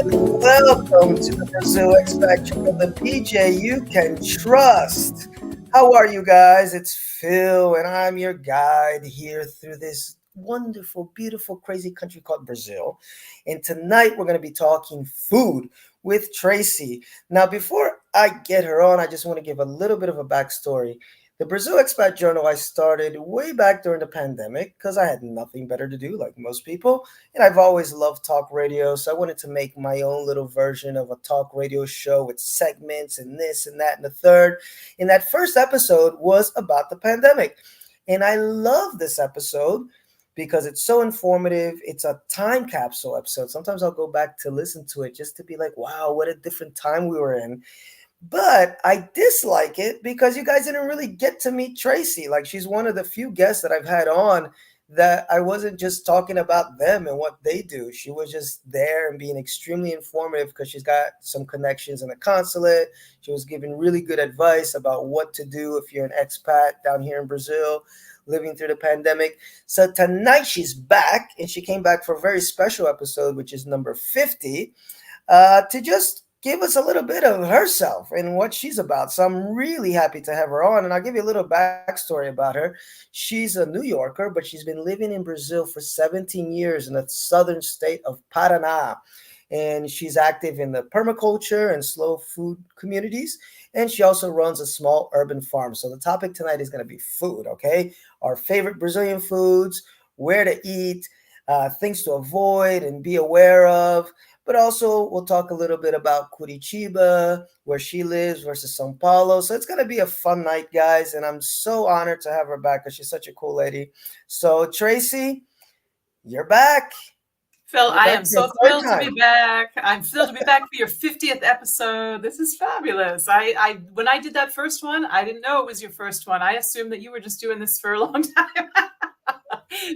Welcome to the Brazil Expat Show, the BJ you can trust. How are you guys? It's Phil, and I'm your guide here through this wonderful, beautiful, crazy country called Brazil. And tonight we're going to be talking food with Tracy. Now, before I get her on, I just want to give a little bit of a backstory. The Brazil Expat Journal I started way back during the pandemic because I had nothing better to do, like most people. And I've always loved talk radio, so I wanted to make my own little version of a talk radio show with segments and this and that and the third. And that first episode was about the pandemic. And I love this episode because it's so informative. It's a time capsule episode. Sometimes I'll go back to listen to it just to be like, wow, what a different time we were in. But I dislike it because you guys didn't really get to meet Tracy. Like, she's one of the few guests that I've had on that I wasn't just talking about them and what they do. She was just there and being extremely informative because she's got some connections in the consulate. She was giving really good advice about what to do if you're an expat down here in Brazil living through the pandemic. So tonight she's back, and she came back for a very special episode, which is number 50, to just give us a little bit of herself and what she's about. So I'm really happy to have her on, and I'll give you a little backstory about her. She's a New Yorker, but she's been living in Brazil for 17 years in the southern state of Paraná, and she's active in the permaculture and slow food communities, and she also runs a small urban farm. So the topic tonight is going to be food, okay? Our favorite Brazilian foods, where to eat, things to avoid and be aware of. But also, we'll talk a little bit about Curitiba, where she lives, versus São Paulo. So it's going to be a fun night, guys. And I'm so honored to have her back because she's such a cool lady. So, Tracy, you're back. Phil, I am so thrilled to be back. I'm thrilled to be back for your 50th episode. This is fabulous. I when I did that first one, I didn't know it was your first one. I assumed that you were just doing this for a long time.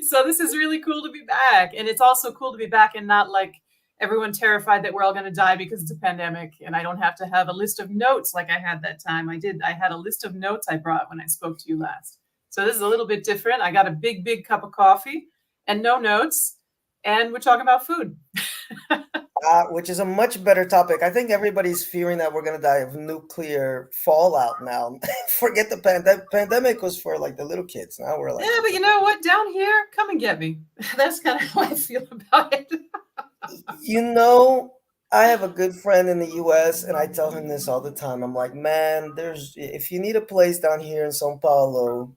So this is really cool to be back. And it's also cool to be back and not like everyone terrified that we're all going to die because it's a pandemic, and I don't have to have a list of notes like I had that time. I had a list of notes I brought when I spoke to you last. So this is a little bit different. I got a big, big cup of coffee and no notes, and we're talking about food. Which is a much better topic. I think everybody's fearing that we're going to die of nuclear fallout now. Forget the pandemic was for like the little kids. Now we're like, yeah, but you know what? Down here, come and get me. That's kind of how I feel about it. You know, I have a good friend in the US, and I tell him this all the time. I'm like, man, if you need a place down here in São Paulo,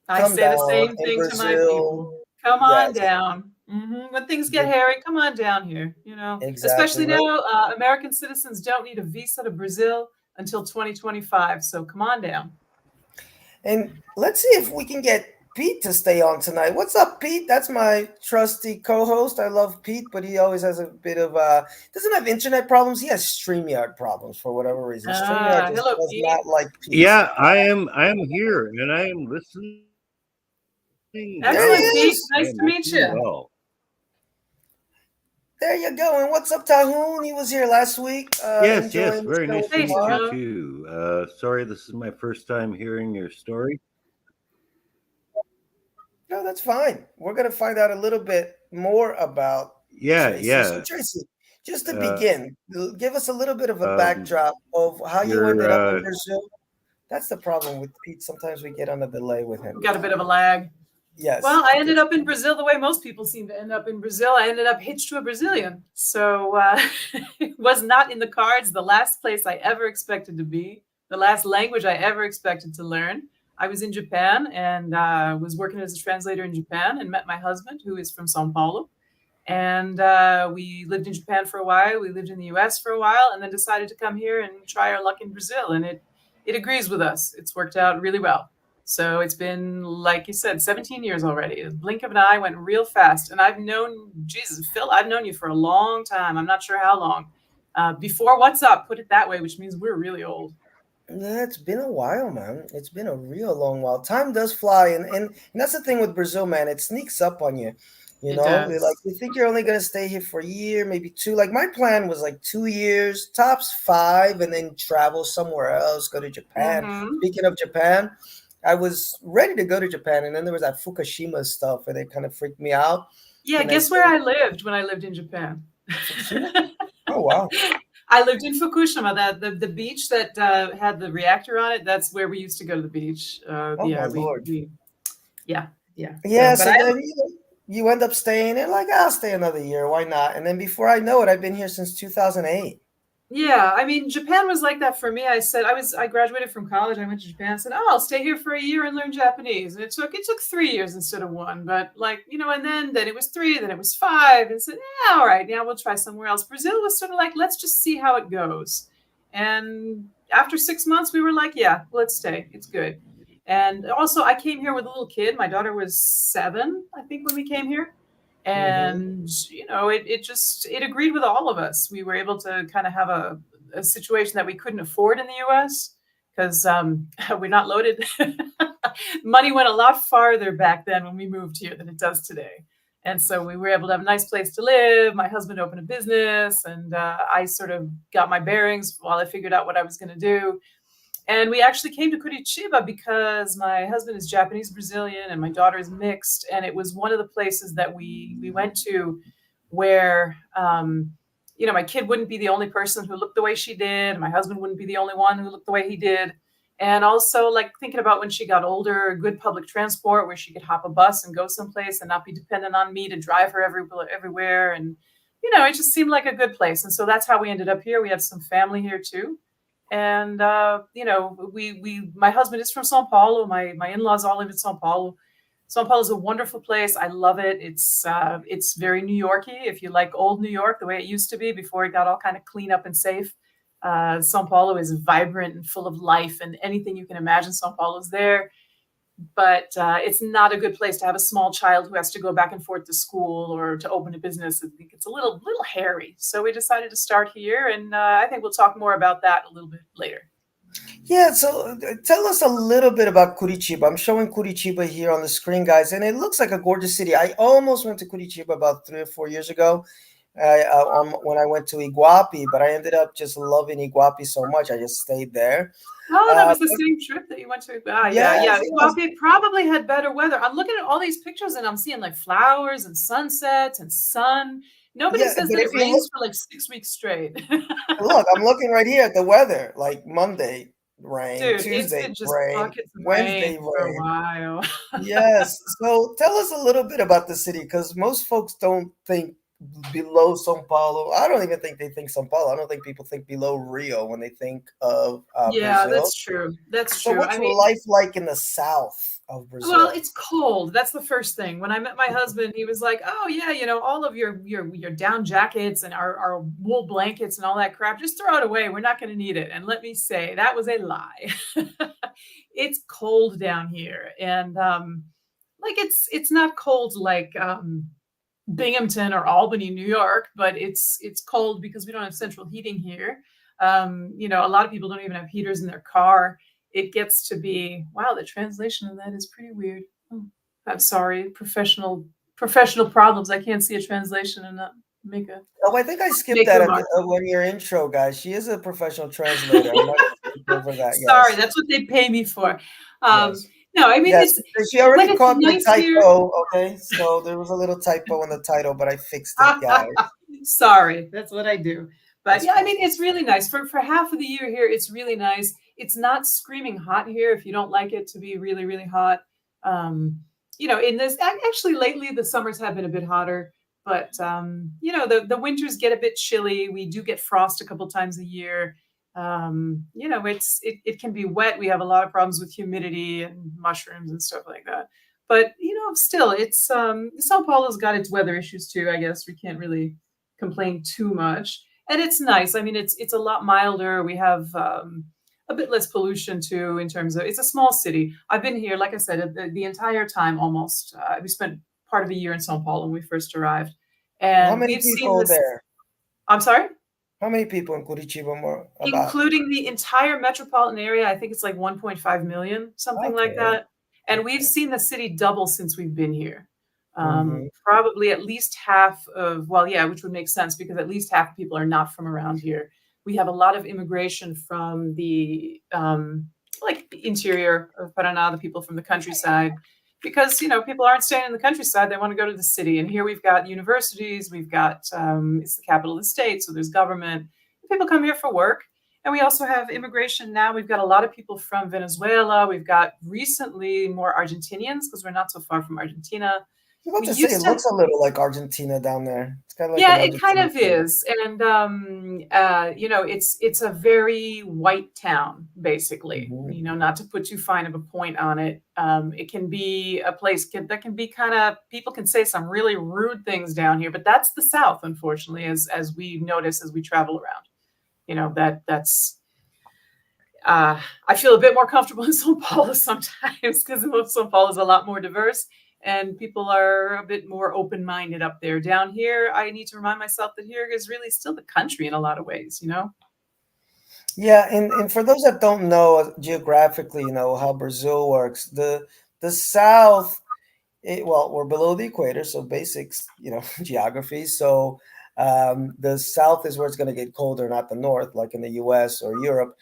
I say the same thing to my people. Come on down. Mm-hmm. When things get hairy, come on down here. You know, especially now, American citizens don't need a visa to Brazil until 2025. So come on down. And let's see if we can get Pete to stay on tonight. What's up, Pete? That's my trusty co-host. I love Pete, but he always has a bit of doesn't have internet problems. He has StreamYard problems for whatever reason. StreamYard just does not like Pete. Yeah, I am here and I am listening. Excellent, Pete. Nice to meet you. Well. There you go. And what's up, Tahoon? He was here last week. Yes, very nice to meet you too. Sorry, this is my first time hearing your story. No, that's fine. We're going to find out a little bit more about Tracy. So, Tracy, just to begin, give us a little bit of a backdrop of how you ended up in Brazil. That's the problem with Pete. Sometimes we get on a delay with him. We got a bit of a lag. Yes. Well, I ended up in Brazil the way most people seem to end up in Brazil. I ended up hitched to a Brazilian. So it was not in the cards. The last place I ever expected to be, the last language I ever expected to learn. I was in Japan and was working as a translator in Japan and met my husband, who is from São Paulo. And we lived in Japan for a while. We lived in the US for a while, and then decided to come here and try our luck in Brazil. And it agrees with us. It's worked out really well. So it's been, like you said, 17 years already. The blink of an eye went real fast. And I've known, Jesus, Phil, I've known you for a long time. I'm not sure how long. Before What's Up, put it that way, which means we're really old. Yeah, it's been a while, man. It's been a real long while. Time does fly, and that's the thing with Brazil, man. It sneaks up on you. You know, like you think you're only gonna stay here for a year, maybe two. Like my plan was like 2 years, tops 5, and then travel somewhere else, go to Japan. Mm-hmm. Speaking of Japan, I was ready to go to Japan, and then there was that Fukushima stuff, and it kind of freaked me out. Yeah, and guess where I lived when I lived in Japan? Oh, Oh, wow. I lived in Fukushima, the beach that had the reactor on it. That's where we used to go to the beach. Oh, my Lord. Yeah. Yeah, But so then you end up staying in, like, I'll stay another year. Why not? And then before I know it, I've been here since 2008. yeah, I mean, Japan was like that for me. I graduated from college. I went to Japan. I said, "Oh, I'll stay here for a year and learn Japanese." And it took 3 years instead of one. But like, and then it was 3, then it was 5, and said, "Yeah, all right, now we'll try somewhere else." Brazil was sort of like, let's just see how it goes. And after 6 months, we were like, "Yeah, let's stay. It's good." And also, I came here with a little kid. My daughter was 7, I think, when we came here. And it agreed with all of us. We were able to kind of have a situation that we couldn't afford in the US because we're not loaded. Money went a lot farther back then when we moved here than it does today. And so we were able to have a nice place to live. My husband opened a business, and I sort of got my bearings while I figured out what I was going to do. And we actually came to Curitiba because my husband is Japanese Brazilian and my daughter is mixed. And it was one of the places that we went to where, my kid wouldn't be the only person who looked the way she did. My husband wouldn't be the only one who looked the way he did. And also, like, thinking about when she got older, good public transport where she could hop a bus and go someplace and not be dependent on me to drive her everywhere. And, it just seemed like a good place. And so that's how we ended up here. We have some family here too. And my husband is from São Paulo. My in-laws all live in São Paulo. São Paulo is a wonderful place. I love it. It's very New Yorky. If you like old New York, the way it used to be before it got all kind of clean up and safe. São Paulo is vibrant and full of life, and anything you can imagine, São Paulo is there. But it's not a good place to have a small child who has to go back and forth to school or to open a business. I think it's a little hairy. So we decided to start here, and I think we'll talk more about that a little bit later. Yeah, so tell us a little bit about Curitiba. I'm showing Curitiba here on the screen, guys, and it looks like a gorgeous city. I almost went to Curitiba about 3 or 4 years ago when I went to Iguape, but I ended up just loving Iguape so much, I just stayed there. Oh, that was the same trip that you went to. Yeah. Iguape probably had better weather. I'm looking at all these pictures and I'm seeing like flowers and sunsets and sun. Nobody says that it rains for like 6 weeks straight. Look, I'm looking right here at the weather. Like Monday rain, dude, Tuesday just rain, Wednesday for a while. Yes. So tell us a little bit about the city, because most folks don't think below São Paulo. I don't even think they think São Paulo. I don't think people think below Rio when they think of yeah, Brazil. that's true. That's So true. what's life like in the south of Brazil? Well, it's cold. That's the first thing. When I met my husband, he was like, "Oh yeah, all of your down jackets and our wool blankets and all that crap, just throw it away. We're not going to need it." And let me say, that was a lie. It's cold down here, and like it's not cold like Binghamton or Albany, New York, but it's cold because we don't have central heating here. A lot of people don't even have heaters in their car. It gets to be, wow, the translation of that is pretty weird. Oh, I'm sorry, professional problems. I can't see a translation and not make a. Oh, I think I skipped that when your intro, guys. She is a professional translator. I'm not over that. Sorry, yes. that's what they pay me for. Yes. No, I mean, yes, she already caught the typo. Here. Okay, so there was a little typo in the title, but I fixed it, guys. Sorry, that's what I do. But yeah, I mean, it's really nice for half of the year here. It's really nice. It's not screaming hot here if you don't like it to be really, really hot. In this actually lately the summers have been a bit hotter, but the winters get a bit chilly. We do get frost a couple times a year. It can be wet. We have a lot of problems with humidity and mushrooms and stuff like that. But still, it's Sao Paulo's got its weather issues too. I guess we can't really complain too much. And it's nice. I mean, it's a lot milder. We have a bit less pollution too, in terms of, it's a small city. I've been here, like I said, the entire time almost. We spent part of a year in São Paulo when we first arrived. And how many people there? I'm sorry? How many people in Curitiba more? Including the entire metropolitan area, I think it's like 1.5 million, something like that. And we've seen the city double since we've been here. Probably at least half of, which would make sense because at least half of people are not from around here. We have a lot of immigration from the interior of Paraná, the people from the countryside. because people aren't staying in the countryside; they want to go to the city. And here we've got universities, we've got it's the capital of the state, so there's government. People come here for work, and we also have immigration now. We've got a lot of people from Venezuela. We've got recently more Argentinians because we're not so far from Argentina. I was about to say, it looks a little like Argentina down there. It's kind of like yeah, it kind of is, and it's a very white town, basically. Mm-hmm. Not to put too fine of a point on it. It can be a place that can be kind of, people can say some really rude things down here, but that's the South, unfortunately, as we notice as we travel around. That's. I feel a bit more comfortable in São Paulo sometimes because São Paulo is a lot more diverse. And people are a bit more open-minded up there. Down here, I need to remind myself that here is really still the country in a lot of ways, Yeah, and for those that don't know geographically, how Brazil works, the South, we're below the equator, so basics, geography. So the South is where it's going to get colder, not the North, like in the U.S. or Europe.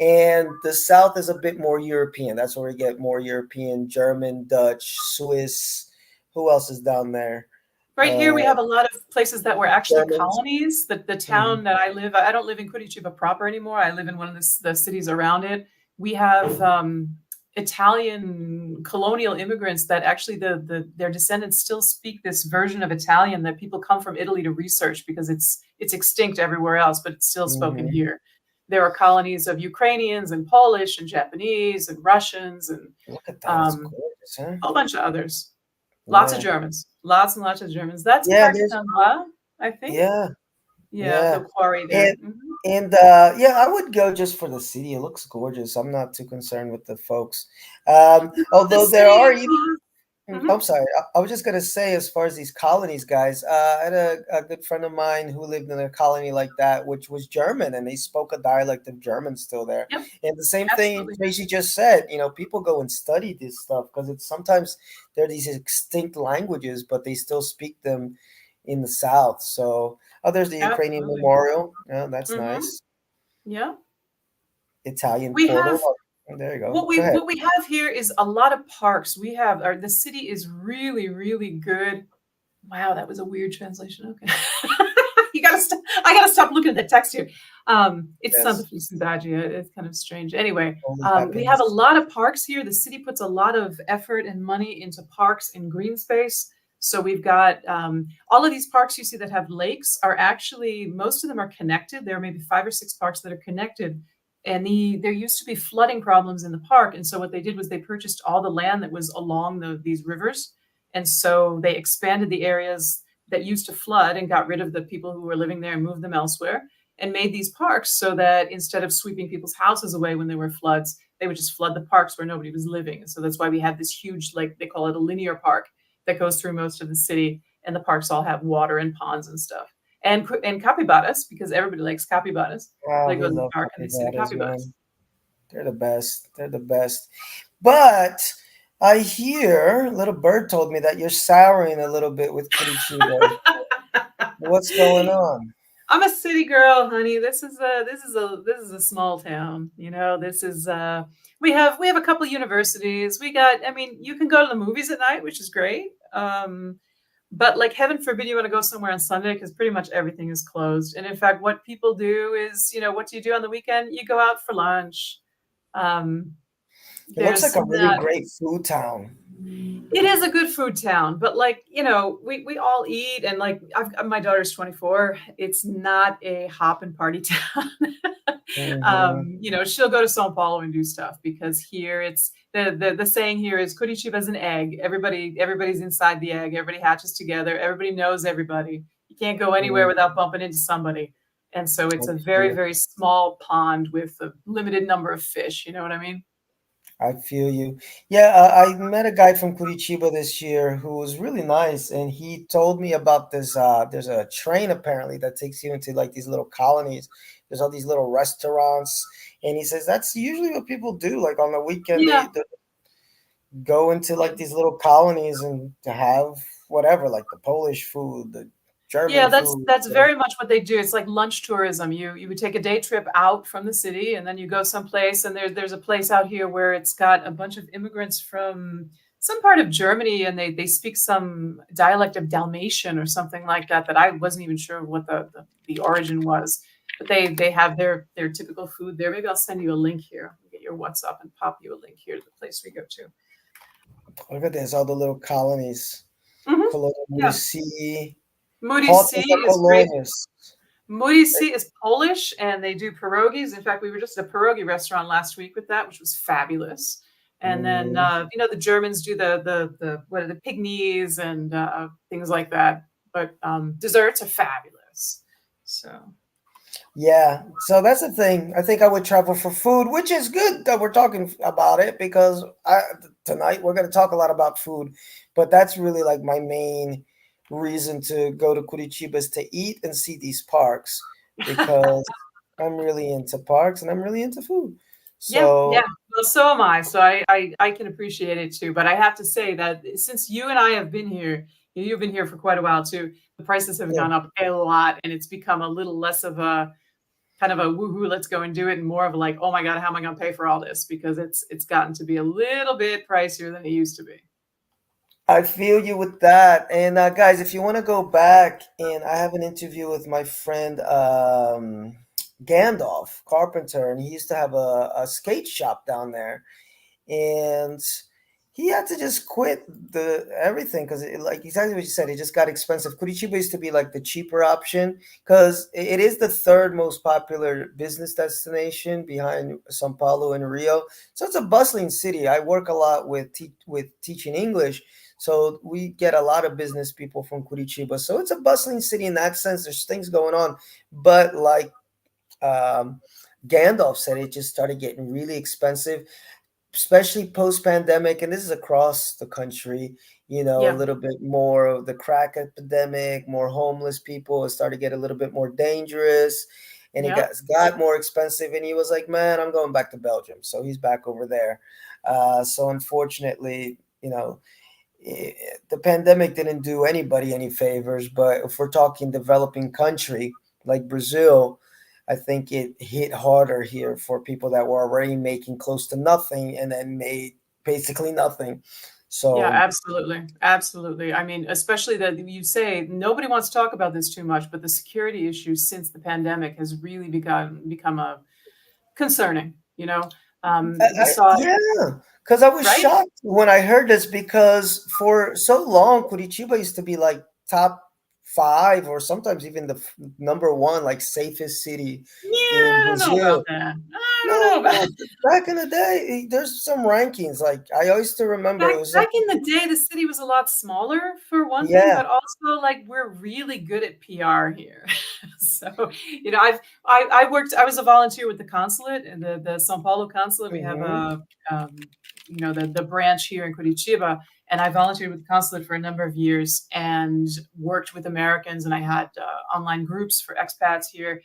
And the South is a bit more European. That's where we get more European, German, Dutch, Swiss. Who else is down there? Right here, we have a lot of places that were actually Germans. colonies. The town that I live, I don't live in Curitiba proper anymore. I live in one of the cities around it. We have Italian colonial immigrants that actually their descendants still speak this version of Italian that people come from Italy to research because it's extinct everywhere else, but it's still spoken here. There are colonies of Ukrainians and Polish and Japanese and Russians and look at that. It's gorgeous, huh? a whole bunch of others. Lots of Germans. Lots and lots of Germans. That's Paraná, I think. Yeah. The quarry there. And I would go just for the city. It looks gorgeous. I'm not too concerned with the folks. Although there are even. I'm sorry. I was just going to say, as far as these colonies, guys, I had a good friend of mine who lived in a colony like that, which was German, and they spoke a dialect of German still there. Yep. And the same thing Tracy just said, people go and study this stuff because sometimes there are these extinct languages, but they still speak them in the South. So, there's the Ukrainian memorial. Yeah, that's nice. Yeah. Italian portal. There you go. What we have here is a lot of parks. The city is really, really good. Wow, that was a weird translation. Okay. I gotta stop looking at the text here. It's Santa Fe Sudagia. It's kind of strange. Anyway, we have a lot of parks here. The city puts a lot of effort and money into parks and green space. So we've got all of these parks you see that have lakes are actually, most of them are connected. There are maybe 5 or 6 parks that are connected. And there used to be flooding problems in the park. And so what they did was they purchased all the land that was along these rivers. And so they expanded the areas that used to flood and got rid of the people who were living there and moved them elsewhere and made these parks so that instead of sweeping people's houses away when there were floods, they would just flood the parks where nobody was living. And so that's why we have this huge, like they call it a linear park that goes through most of the city. And the parks all have water and ponds and stuff. And capybaras, because everybody likes capybaras. Wow, they go to the park and they see the capybaras. They're the best. They're the best. But I hear, little bird told me that you're souring a little bit with Curitiba. What's going on? I'm a city girl, honey. This is a small town. This is we have a couple of universities. You can go to the movies at night, which is great. But like, heaven forbid you want to go somewhere on Sunday because pretty much everything is closed. And in fact, what people do is, what do you do on the weekend? You go out for lunch. It looks like a really great food town. It is a good food town, but we all eat, and my daughter's 24. It's not a hop and party town. She'll go to São Paulo and do stuff because here it's the saying here is Curitiba is an egg. Everybody's inside the egg. Everybody hatches together. Everybody knows everybody. You can't go anywhere without bumping into somebody. And so it's a very, very small pond with a limited number of fish. You know what I mean? I feel you. Yeah, I met a guy from Curitiba this year who was really nice, and he told me about this. There's a train apparently that takes you into these little colonies. There's all these little restaurants, and he says that's usually what people do. Like on the weekend, they go into these little colonies and to have whatever, like the Polish food, the German food. That's very much what they do. It's like lunch tourism. You would take a day trip out from the city and then you go someplace, and there's a place out here where it's got a bunch of immigrants from some part of Germany, and they speak some dialect of Dalmatian or something like that that I wasn't even sure what the origin was. But they have their typical food there. Maybe I'll send you a link here. I'll get your WhatsApp and pop you a link here to the place we go to. Look at this, all the little colonies. Mm-hmm. Colônia Yeah. Murici. Murici is great. Colônias. Murici is Polish, and they do pierogies. In fact, we were just at a pierogi restaurant last week with that, which was fabulous. And then the Germans do the what are the pignees and things like that. But desserts are fabulous. So yeah, so that's the thing. I think I would travel for food, which is good that we're talking about it, because tonight we're going to talk a lot about food. But that's really like my main reason to go to Curitiba, is to eat and see these parks, because I'm really into parks and I'm really into food. So yeah. Well, so am I. So I can appreciate it too. But I have to say that since you and I have been here, you've been here for quite a while too, the prices have gone up a lot, and it's become a little less of a kind of a woohoo, let's go and do it, and more of like, oh my God, how am I going to pay for all this? Because it's gotten to be a little bit pricier than it used to be. I feel you with that. And guys, if you want to go back, and I have an interview with my friend Gandalf Carpenter, and he used to have a skate shop down there, and he had to just quit everything because, like exactly what you said, it just got expensive. Curitiba used to be like the cheaper option, because it is the third most popular business destination behind São Paulo and Rio. So it's a bustling city. I work a lot with teaching English, so we get a lot of business people from Curitiba. So it's a bustling city in that sense. There's things going on, but like Gandalf said, it just started getting really expensive, especially post-pandemic, and this is across the country. A little bit more of the crack epidemic, more homeless people. It started to get a little bit more dangerous, and it got more expensive. And he was like, man, I'm going back to Belgium. So he's back over there. So unfortunately, the pandemic didn't do anybody any favors. But if we're talking developing country like Brazil, I think it hit harder here for people that were already making close to nothing and then made basically nothing. So yeah, absolutely. I mean, especially that you say nobody wants to talk about this too much, but the security issue since the pandemic has really become a concerning. because I was shocked when I heard this, because for so long Curitiba used to be like top 5 or sometimes even the number 1 like safest city in Brazil. Back in the day, there's some rankings. Like I used to remember, back in the day, the city was a lot smaller for one thing, but also like we're really good at PR here. So I was a volunteer with the consulate and the São Paulo consulate. We have the branch here in Curitiba. And I volunteered with the consulate for a number of years and worked with Americans. And I had online groups for expats here.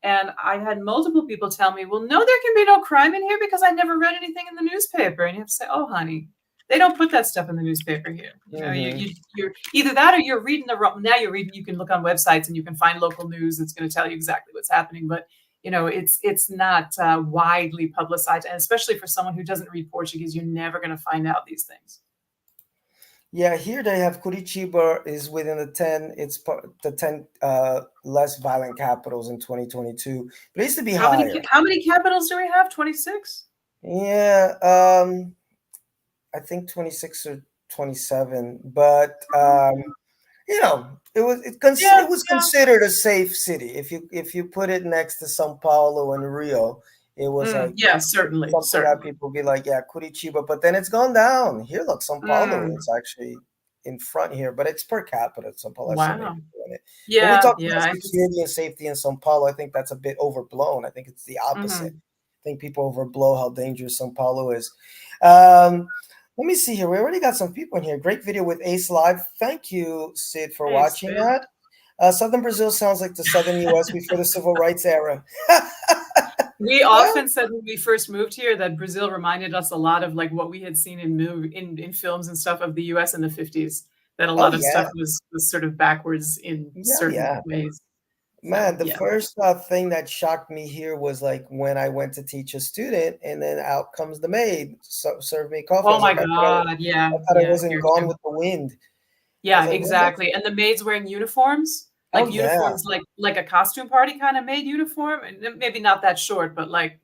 And I had multiple people tell me, well, no, there can be no crime in here because I never read anything in the newspaper. And you have to say, oh, honey, they don't put that stuff in the newspaper here. You're either that or you're reading you can look on websites and you can find local news that's going to tell you exactly what's happening. But it's not widely publicized. And especially for someone who doesn't read Portuguese, you're never going to find out these things. Yeah, here they have Curitiba is within the 10. It's the 10 less violent capitals in 2022. But it used to be higher. How many capitals do we have? 26? Yeah, I think 26 or 27. But it was considered a safe city. If you put it next to São Paulo and Rio, it was certainly. That people be like, yeah, Curitiba, but then it's gone down. Here, look, São Paulo is actually in front here, but it's per capita. São Paulo has so many people in it. When we talk about security and safety in São Paulo, I think that's a bit overblown. I think it's the opposite. I think people overblow how dangerous São Paulo is. Let me see here. We already got some people in here. Great video with Ace Live. Thank you, Sid, for watching that. Southern Brazil sounds like the Southern U.S. before the Civil Rights era. We often said when we first moved here that Brazil reminded us a lot of like what we had seen in films and stuff of the U.S. in the 50s. That a lot of stuff was sort of backwards in certain ways. So Man, the yeah. first thing that shocked me here was like when I went to teach a student, and then out comes the maid, serve me coffee. I Oh was my like, God. I Yeah. thought I Yeah. wasn't Here gone too. with the wind. I was Yeah, like, what? exactly. And the maids wearing uniforms, Oh like yeah. uniforms, like a costume party kind of maid uniform, and maybe not that short, but like,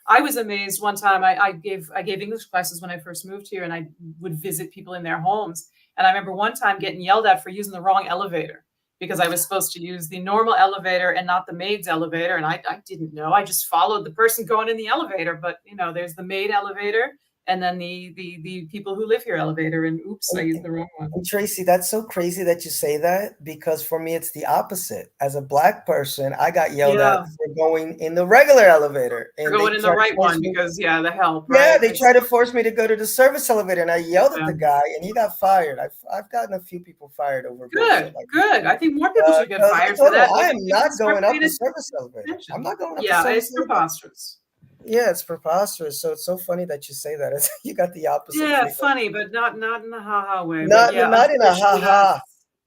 I was amazed one time. I gave English classes when I first moved here, and I would visit people in their homes. And I remember one time getting yelled at for using the wrong elevator because I was supposed to use the normal elevator and not the maid's elevator. And I didn't know. I just followed the person going in the elevator. But there's the maid elevator and then the people who live here elevator. And oops, I And, used and, the wrong one. and Tracy, that's so crazy that you say that, because for me it's the opposite. As a black person, I got yelled at Yeah, for going in the regular elevator, you're and they going in the tried to right force one me. because yeah, the help, Yeah, right? they tried to force me to go to the service elevator, and I yelled at Yeah. the guy, and he got fired. I've gotten a few people fired over bullshit Good, like good. I think more people should get because I fired for told him that. I Maybe am people not start going up paying the service elevator. I'm attention. not going up the Yeah, service it's elevator. preposterous. Yeah, it's preposterous. So it's so funny that you say that. You got the opposite Yeah, treatment. funny, but not in the ha-ha way. But Not yeah, not in a ha unfortunately, ha.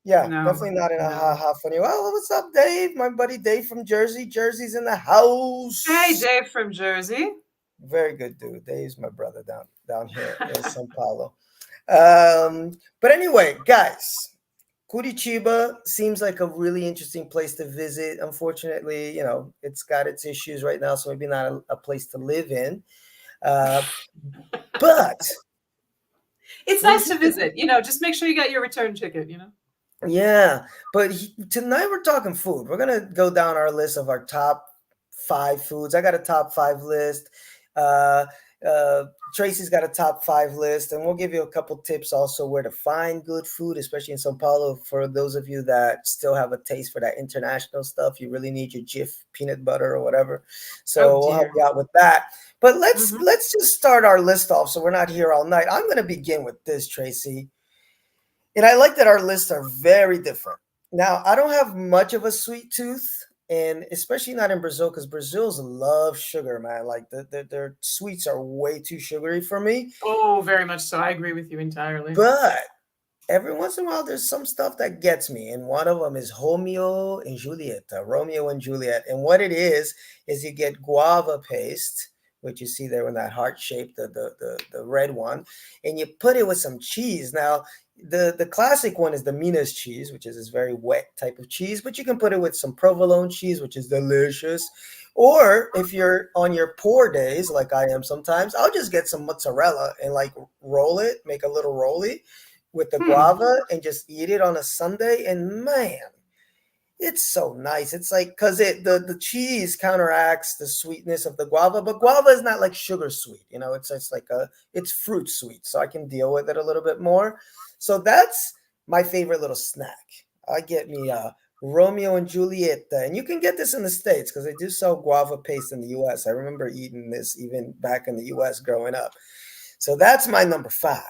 Yeah, no, definitely not in a ha no. ha funny. Well, what's up, Dave? My buddy Dave from Jersey. Jersey's in the Hey, house. Dave from Jersey. Very good dude. Dave's my brother down here in São Paulo. But anyway, guys, Curitiba seems like a really interesting place to visit. Unfortunately, it's got its issues right now, so maybe not a place to live in. Uh, but It's we're nice to here. visit. Just make sure you got your return ticket. Yeah, but tonight we're talking food. We're gonna go down our list of our top 5 foods. I got a top 5 list. Uh, Tracy's got a top 5 list, and we'll give you a couple tips also where to find good food, especially in São Paulo. For those of you that still have a taste for that international stuff, you really need your Jif peanut butter or whatever. Oh So we'll help dear. you out with that. But let's Hmm. let's just start our list off, so we're not here all night. I'm gonna begin with this, Tracy. And I like that our lists are very different. Now, I don't have much of a sweet tooth, and especially not in Brazil, because Brazils love sugar, man. Like their sweets are way too sugary for me. Oh, very much so. I agree with you entirely. But every once in a while, there's some stuff that gets me, and one of them is Romeo and Julieta, Romeo and Juliet. And what it is you get guava paste, which you see there in that heart shape, the red one, and you put it with some cheese. Now, the classic one is the Minas cheese, which is this very wet type of cheese, but you can put it with some provolone cheese, which is delicious. Or if you're on your poor days, like I am sometimes, I'll just get some mozzarella and like roll it, make a little rolly with the Hmm. guava and just eat it on a Sunday. And man, it's so nice. It's like because the cheese counteracts the sweetness of the guava, but guava is not like sugar sweet. It's like it's fruit sweet, so I can deal with it a little bit more. So that's my favorite little snack. I get me Romeo and Julieta, and you can get this in the States because they do sell guava paste in the U.S. I remember eating this even back in the U.S. growing up. So that's my number 5.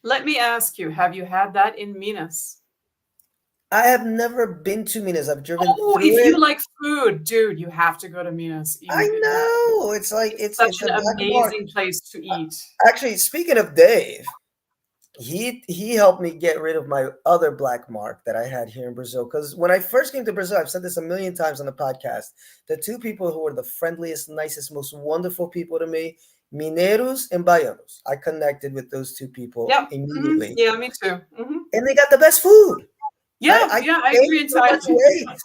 Let me ask you, have you had that in Minas? I have never been to Minas. I've driven Oh, through if it. you like food, dude, you have to go to Minas. I know. It's like It's such it's a an black mark. amazing place to eat. Actually, speaking of Dave, he helped me get rid of my other black mark that I had here in Brazil. Because when I first came to Brazil, I've said this a million times on the podcast. The two people who were the friendliest, nicest, most wonderful people to me, Mineiros and Baianos. I connected with those two people Yep. immediately, Yeah, me too. and they got the best food. Yeah, I yeah, I agree gained so much entirely. weight.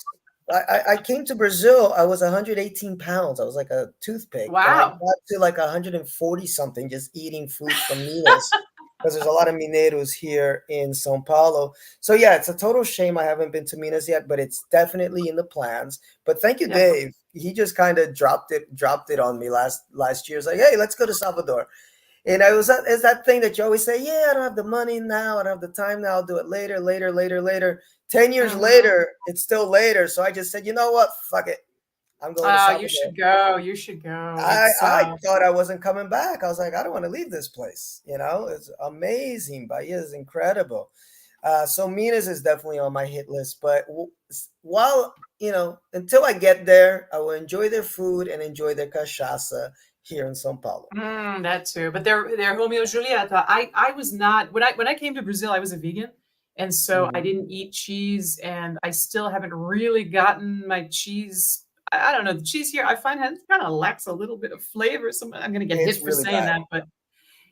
I came to Brazil. I was 118 pounds. I was like a toothpick, and I Wow. got to like 140 something just eating food from Minas because there's a lot of Mineiros here in São Paulo. So yeah, it's a total shame I haven't been to Minas yet, but it's definitely in the plans. But thank you, Yep. Dave. He just kind of dropped it on me last year. It's like, hey, let's go to Salvador. And it's that thing that you always say, yeah, I don't have the money now, I don't have the time now, I'll do it later, later, later, later. 10 years Mhm. later, it's still later. So I just said, you know what? Fuck it. I'm going to You Salvador. should go. You should go. I thought I wasn't coming back. I was like, I don't want to leave this place. It's amazing. Bahia is incredible. So Minas is definitely on my hit list. But while, until I get there, I will enjoy their food and enjoy their cachaça here in São Paulo. That too. But they're Romeo and Julieta. I was not when I came to Brazil, I was a vegan. And so I didn't eat cheese, and I still haven't really gotten my cheese. I don't know. The cheese here, I find it kind of lacks a little bit of flavor. So I'm going to get It's hit for really saying bad. that, but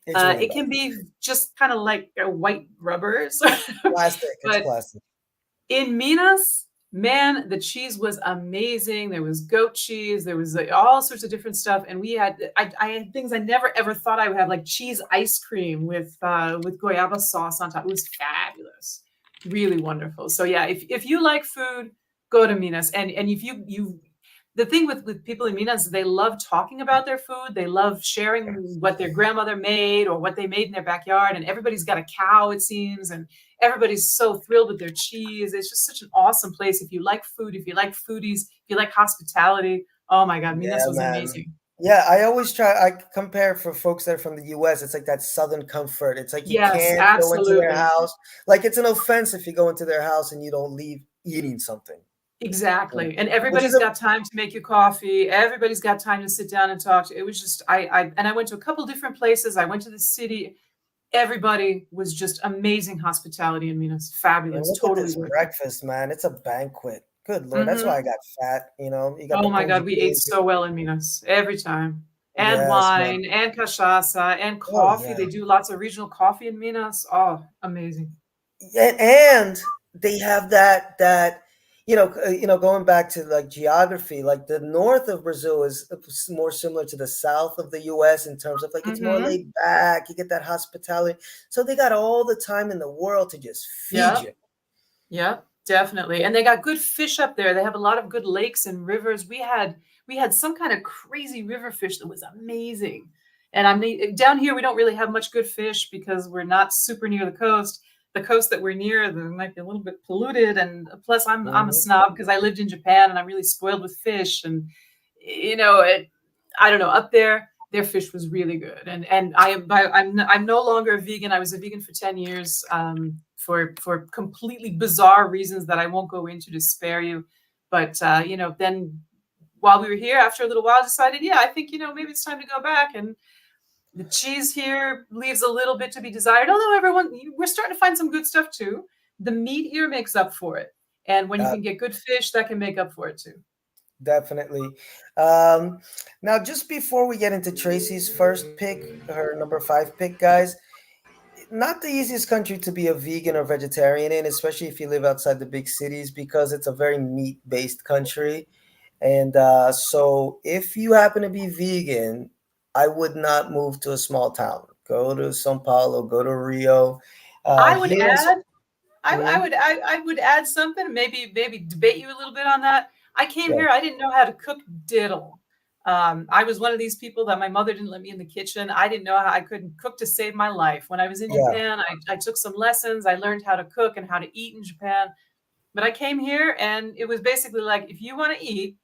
It's really it bad. can be just kind of like a white rubber. So, Plastic. It's but plastic. in Minas, man, the cheese was amazing. There was goat cheese. There was all sorts of different stuff, and I had things I never ever thought I would have, like cheese ice cream with goiaba sauce on top. It was fabulous, really wonderful. So yeah, if you like food, go to Minas, and if you the thing with people in Minas is they love talking about their food. They love sharing what their grandmother made or what they made in their backyard, and everybody's got a cow, it seems, and everybody's so thrilled with their cheese. It's just such an awesome place. If you like food, if you like foodies, if you like hospitality, oh my God, Minas Yeah, was man. amazing. Yeah, I always try. I compare for folks that are from the U.S. It's like that Southern comfort. It's like you Yes, can't go into their absolutely. house. Like it's an offense if you go into their house and you don't leave eating something. Yeah. Exactly. And Which is everybody's got time to make you coffee. Everybody's got time to sit down and talk. It was just, I went to a couple different places. I went to the city. Everybody was just amazing hospitality in Minas. and Fabulous. look at Totally this worth it. breakfast, man. It's a banquet. Good Lord, that's why I Hmm. got fat. You got the Oh my God, we ate ponji. so well in Minas every time. And Yes, man. wine and cachaça and Oh coffee. yeah. They do lots of regional coffee in Minas. Oh, amazing. And they have that going back to like geography, like the north of Brazil is more similar to the south of the US in terms of like it's more Hmm. laid back, you get that hospitality, so they got all the time in the world to just feed Yeah. you. Yeah, definitely. And they got good fish up there. They have a lot of good lakes and rivers. We had some kind of crazy river fish that was amazing. And down here we don't really have much good fish because we're not super near the coast. The coast that we're near, they might be a little bit polluted. And plus I'm a Mhm. snob because I lived in Japan and I'm really spoiled with fish. And I don't know, up there their fish was really good. And I'm no longer a vegan. I was a vegan for 10 years. For completely bizarre reasons that I won't go into to spare you. But then while we were here, after a little while, I decided, yeah, I think maybe it's time to go back. And the cheese here leaves a little bit to be desired. Although we're starting to find some good stuff too. The meat here makes up for it, and when you Uh, can get good fish, that can make up for it too. Definitely. Um, Now, just before we get into Tracy's first pick, her number 5 pick, guys, not the easiest country to be a vegan or vegetarian in, especially if you live outside the big cities, because it's a very meat-based country. And so, if you happen to be vegan, I would not move to a small town. Go to São Paulo, go to Rio. I would Here in add Mhm. I would add something, maybe debate you a little bit on that. I came Yeah, here, I didn't know how to cook diddle. I was one of these people that my mother didn't let me in the kitchen. I didn't know how I couldn't cook to save my life. When I was in yeah, Japan, I took some lessons. I learned how to cook and how to eat in Japan. But I came here and it was basically like, if you want to eat,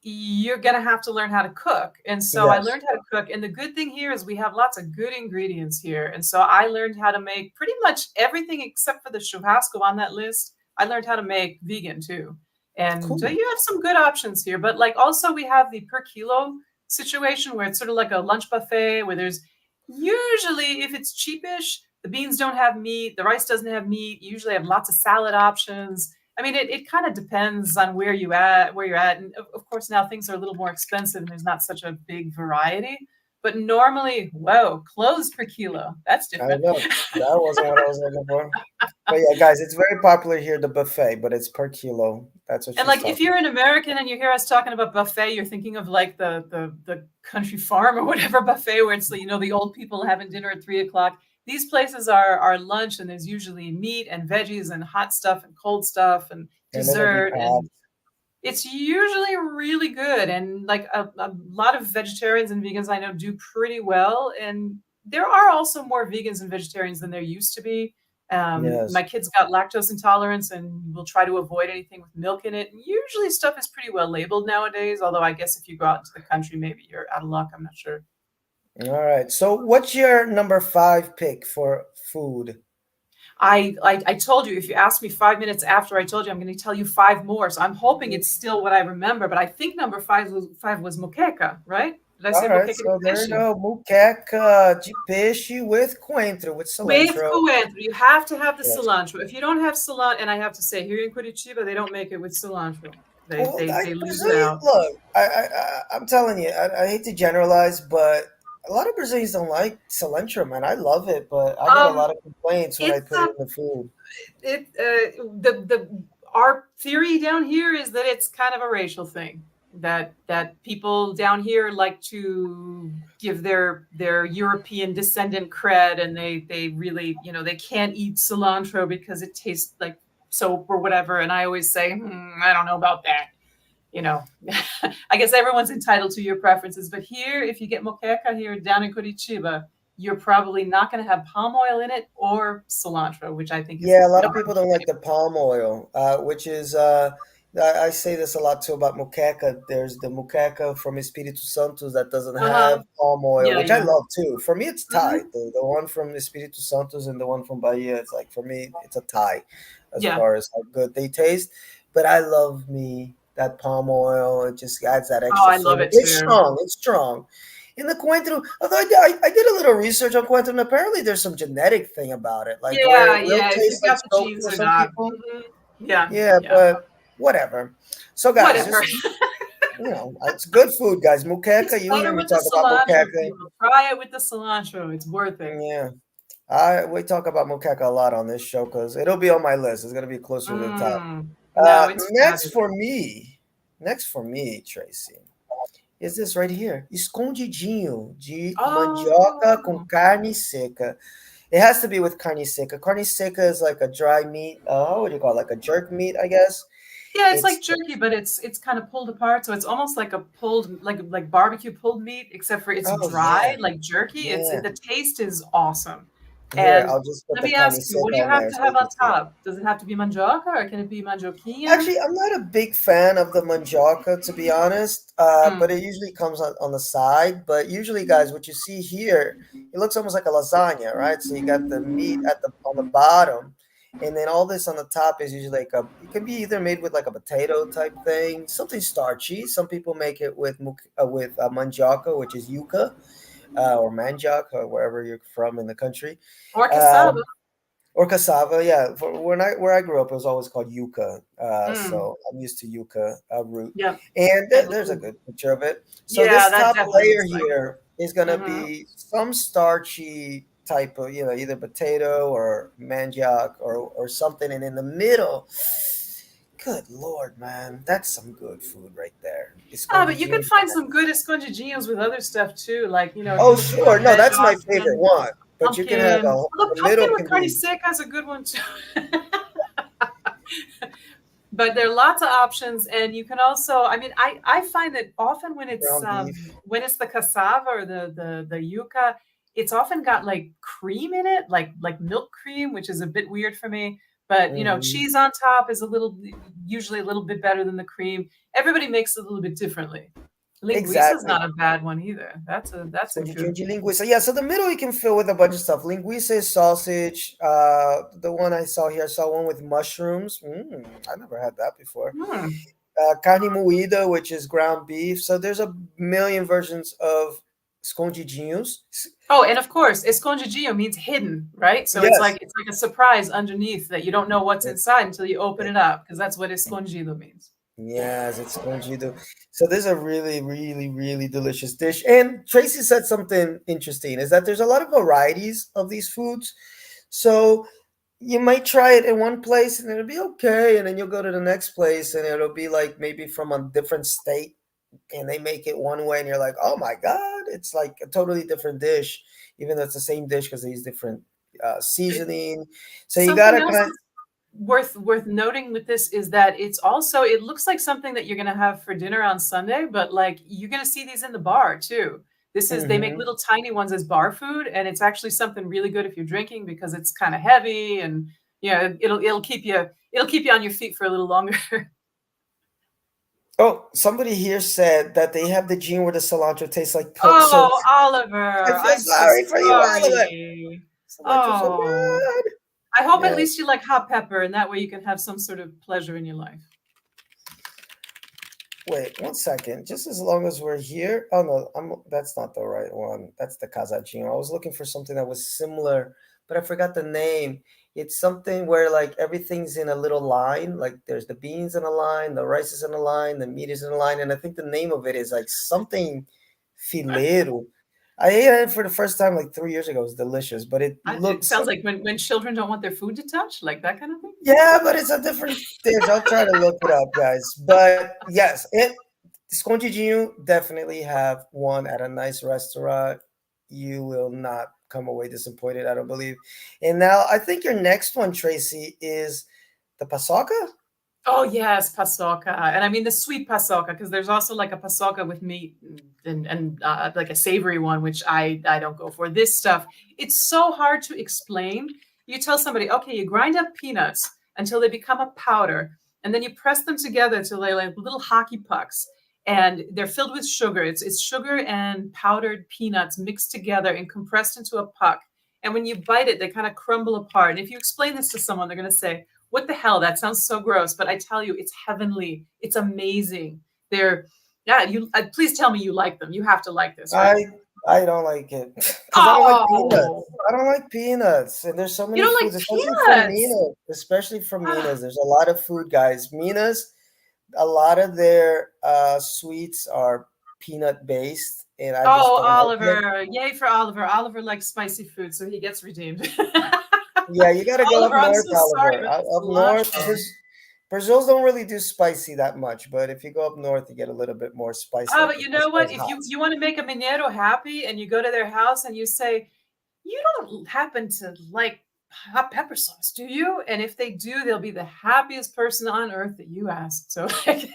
you're going to have to learn how to cook. And so I yes, learned how to cook. And the good thing here is we have lots of good ingredients here. And so I learned how to make pretty much everything except for the churrasco on that list. I learned how to make vegan too. And cool. you have some good options here. But like also we have the per kilo situation where it's sort of like a lunch buffet where there's usually, if it's cheapish, the beans don't have meat, the rice doesn't have meat. You usually have lots of salad options. I mean, it kind of depends on where you're at. And of course, now things are a little more expensive and there's not such a big variety. But normally, whoa, clothes per kilo. That's I different. know that wasn't what I was looking for. But yeah, guys, it's very popular here, the buffet, but it's per kilo. That's what And she's like if talking you're an American and you hear us talking about buffet, you're thinking of like the country farm or whatever buffet where it's the old people having dinner at 3 o'clock. These places are lunch, and there's usually meat and veggies and hot stuff and cold stuff and and it'll be dessert, and packed. it's usually really good. And like a lot of vegetarians and vegans I know do pretty well. And there are also more vegans and vegetarians than there used to be. Yes. My kids got lactose intolerance and we'll try to avoid anything with milk in it. And usually stuff is pretty well labeled nowadays. Although I guess if you go out into the country, maybe you're out of luck. I'm not sure. All right. So what's your number 5 pick for food? I told you, if you asked me 5 minutes after I told you, I'm going to tell you 5 more. So I'm hoping it's still what I remember. But I think number five was moqueca, right? Did I say All right, moqueca de so there you peixe? go. Muqueca de peixe with coentro, with With cilantro. coentro. You have to have the Yes. cilantro. If you don't have cilantro, and I have to say, here in Curitiba, they don't make it with cilantro. They Well, they I, they leave it Brazilian, out. look, I'm telling you, I hate to generalize, but a lot of Brazilians don't like cilantro, man. I love it, but I get a Um, lot of complaints when I it's put it in the food. the our theory down here is that it's kind of a racial thing, that people down here like to give their European descendant cred, and they really, they can't eat cilantro because it tastes like soap or whatever. And I always say, I don't know about that. I guess everyone's entitled to your preferences, but here, if you get moqueca here down in Curitiba, you're probably not going to have palm oil in it or cilantro, which I think is Yeah, a lot of darn people don't like shame. the palm oil, which is I say this a lot too about moqueca. There's the moqueca from Espírito Santo that doesn't have Uh-huh. palm oil, Yeah, which I yeah. love too. For me, it's tied. Mhm. The one from Espírito Santo and the one from Bahia, it's like for me, it's a tie as Yeah. far as how good they taste. But I love me that palm oil. It just adds that Oh, extra I love flavor. it It's too. strong. It's strong. In the coentro, although I did a little research on coentro, and apparently there's some genetic thing about it, like where Yeah, it will yeah. If taste you've like got the soap genes for or some not. people. Yeah, Yeah, yeah. but whatever. So, guys, Whatever. just it's good food, guys. It's Moqueca, you hear better me with the talk about cilantro, moqueca. people. Try it with the cilantro. It's worth it. Yeah, we talk about moqueca a lot on this show because it'll be on my list. It's gonna be closer to the top. No, it's Next fabulous. for me, Tracy, is this right here? Escondidinho de mandioca com Oh, carne seca. It has to be with carne seca. Carne seca is like a dry meat. What do you call it? Like a jerk meat, I guess. yeah, it's like It's jerky, but it's kind of pulled apart, so it's almost like a pulled, like barbecue pulled meat, except for it's oh dry, yeah, like jerky. yeah. The taste is awesome. Here, And I'll just put let the me carne ask you, what seca do you on have there to so have you on can see it. top? Does it have to be mandioca or can it be mandioquinha? Actually, I'm not a big fan of the mandioca, to be honest. But Mm. it usually comes on the side. But usually, guys, what you see here, it looks almost like a lasagna, right? So you got the meat at the on the bottom, and then all this on the top is usually like a. It can be either made with like a potato type thing, something starchy. Some people make it with mandioca, which is yuca, or mandioc, or wherever you're from in the country. Or cassava. Um, or cassava, yeah. Where I grew up, it was always called yuca. Mm. So I'm used to yuca root, Yeah. and And there's a good picture of it. So yeah, this that top definitely layer looks like it. here is gonna Hmm. be some starchy type of, either potato or manioc or something, and in the middle, good lord, man, that's some good food right there. Ah, but you Escondidinho can de find some carne. good escondidinhos with other stuff too. Like, if Oh, you're looking for sure, no, veg that's my favorite options, one. But you can have pumpkin. Although the pumpkin middle with can carne be seca is a good one too. But there are lots of options, and you can also, I mean, I find that often ground beef. when it's the cassava or the yuca, it's often got like cream in it, like milk cream, which is a bit weird for me. But Mhm. cheese on top is usually a little bit better than the cream. Everybody makes it a little bit differently. Linguiça is Exactly. not a bad one either. That's a Escondidinho good. de linguiça. Yeah, so the middle you can fill with a bunch of stuff. Linguiça is sausage. The one I saw here, I saw one with mushrooms. I never had that before. Hmm. Carne moída, which is ground beef. So there's a million versions of escondidinhos. Oh, and of course, escondidinho means hidden, right? So Yes. it's like a surprise underneath that you don't know what's It- inside until you open it- it up, because that's what escondido means. yes, it's escondido. So this is a really, really, really delicious dish. And Tracy said something interesting is that there's a lot of varieties of these foods. So you might try it in one place and it'll be okay, and then you'll go to the next place and it'll be like maybe from a different state, and they make it one way and you're like, oh my god, it's like a totally different dish, even though it's the same dish because they use different seasoning. So you Something gotta else kind of, that's worth noting with this is that it looks like something that you're gonna have for dinner on Sunday, but like you're gonna see these in the bar too. They make hmm little tiny ones as bar food, and it's actually something really good if you're drinking because it's kind of heavy, and it'll keep you on your feet for a little longer. oh, somebody here said that they have the gene where the cilantro tastes like soap. Oh, Oliver, I'm so I'm so sorry for you, Oliver. sorry. Cilantro's so Oh, good. I hope at Yeah. least you like hot pepper, and that way you can have some sort of pleasure in your life. Wait, 1 second. Just as long as we're here. Oh no, that's not the right one. That's the casadinho. I was looking for something that was similar, but I forgot the name. It's something where like everything's in a little line. Like there's the beans in a line, the rice is in a line, the meat is in a line, and I think the name of it is like something fileiro. I ate it for the first time like 3 years ago. It was delicious, but it It looks sounds like when children don't want their food to touch, like that kind of thing. yeah, but it's a different dish. I'll try to look it up, guys. But yes, escondidinho definitely have one at a nice restaurant. You will not come away disappointed, I don't believe. And now I think your next one, Tracy, is the paçoca. Oh yes, paçoca, and I mean the sweet paçoca because there's also like a paçoca with meat and like a savory one, which I don't go for. This stuff, it's so hard to explain. You tell somebody, okay, you grind up peanuts until they become a powder, and then you press them together till they're like little hockey pucks, and they're filled with sugar. It's sugar and powdered peanuts mixed together and compressed into a puck. And when you bite it, they kind of crumble apart. And if you explain this to someone, they're going to say, what the hell? That sounds so gross. But I tell you, it's heavenly. It's amazing. They're, yeah, you please tell me you like them. You have to like this, right? I don't like it because I don't like peanuts. I don't like peanuts, and there's so many You don't foods, like especially from peanuts? Minas. Especially from Minas, there's a lot of food, guys. Minas, a lot of their sweets are peanut based, and I just Oh, don't like it. Oliver. Yay for Oliver. Oliver likes spicy food, so he gets redeemed. Yeah, you got to go up Oliver, I'm north, so sorry, Oliver. but Up this is north, lunch. Brazils don't really do spicy that much, but if you go up north, you get a little bit more spice. Ah, Like but you as know far what? as If hot. you want to make a Mineiro happy and you go to their house and you say, you don't happen to like hot pepper sauce, do you? And if they do, they'll be the happiest person on earth that you asked. So like,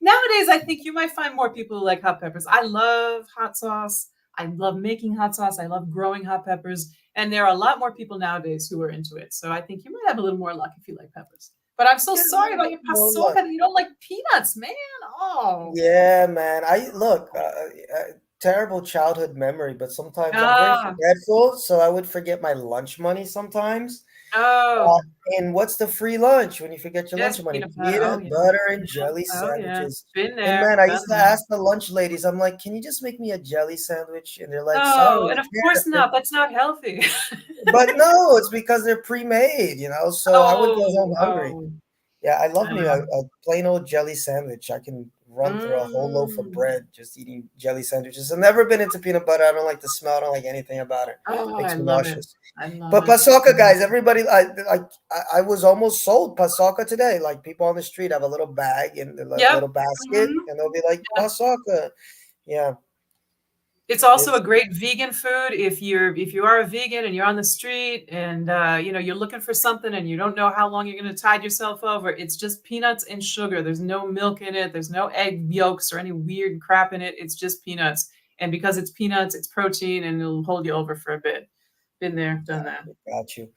nowadays, I think you might find more people who like hot peppers. I love hot sauce. I love making hot sauce. I love growing hot peppers. And there are a lot more people nowadays who are into it. So I think you might have a little more luck if you like peppers. But I'm so Get a sorry little about bit your more pasoca luck. that you don't like peanuts, man. Oh. Yeah, man. I look, terrible childhood memory, but sometimes I'm very Ah. forgetful, so I would forget my lunch money sometimes. Uh, Oh. and what's the free lunch when you forget your lunch Yes, money? peanut butter. Oh, Peanut yeah. butter and Yeah. jelly Oh, yeah. sandwiches. Been And there, man, I done used to that. ask the lunch ladies, I'm like, can you just make me a jelly sandwich? And they're like, sorry, Oh, I and of can't. course not. That's not healthy. But no, it's because they're pre-made, so I would go home Oh, hungry. oh. Yeah, I love me a plain old jelly sandwich. I can run through a whole loaf of Mm. bread just eating jelly sandwiches. I've never been into peanut butter. I don't like the smell. I don't like anything about it. Oh, I Makes me love it. nauseous. I love But it. pasoka, guys, everybody, I was almost sold pasoka today. Like people on the street have a little bag and a Yep. little basket, Mhm. and they'll be like Yeah. pasoka. Yeah, It's also a it's great vegan food if you are a vegan and you're on the street and you're looking for something and you don't know how long you're going to tide yourself over. It's just peanuts and sugar. There's no milk in it. There's no egg yolks or any weird crap in it. It's just peanuts. And because it's peanuts, it's protein and it'll hold you over for a bit. Been there, done that. got you.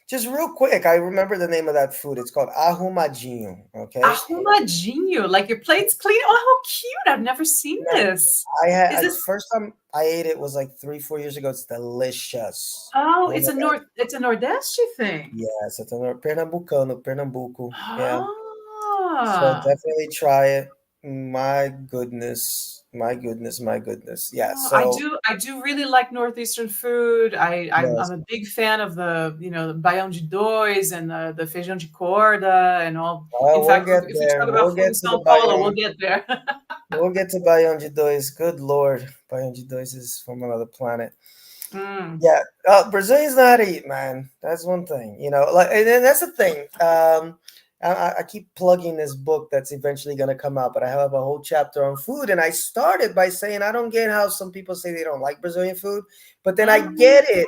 Just real quick, I remember the name of that food. It's called arrumadinho. Okay. Arrumadinho, like your plate's clean. Oh, how cute. I've never seen this. Is The this first time I ate it was like 3, 4 years ago. It's delicious. Oh, Oh my God. it's a Nordeste thing. Yes, it's a Pernambucano, Pernambuco. Yeah. So Ah. definitely try it. My goodness. My goodness. My goodness. Yeah. Oh, So I do really like Northeastern food. I'm yes. a big fan of the baião de dois and the feijão de corda and all. In We'll fact, get if we there. talk We'll about food get in to the São Paulo, we'll Baião. get there. We'll get to Baião de Dois. Good Lord. Baião de Dois is from another planet. Mm. Yeah, Brazilians know how to eat, man. That's one thing, Like, and then that's the thing. I keep plugging this book that's eventually going to come out, but I have a whole chapter on food, and I started by saying I don't get how some people say they don't like Brazilian food, but then I Mm. get it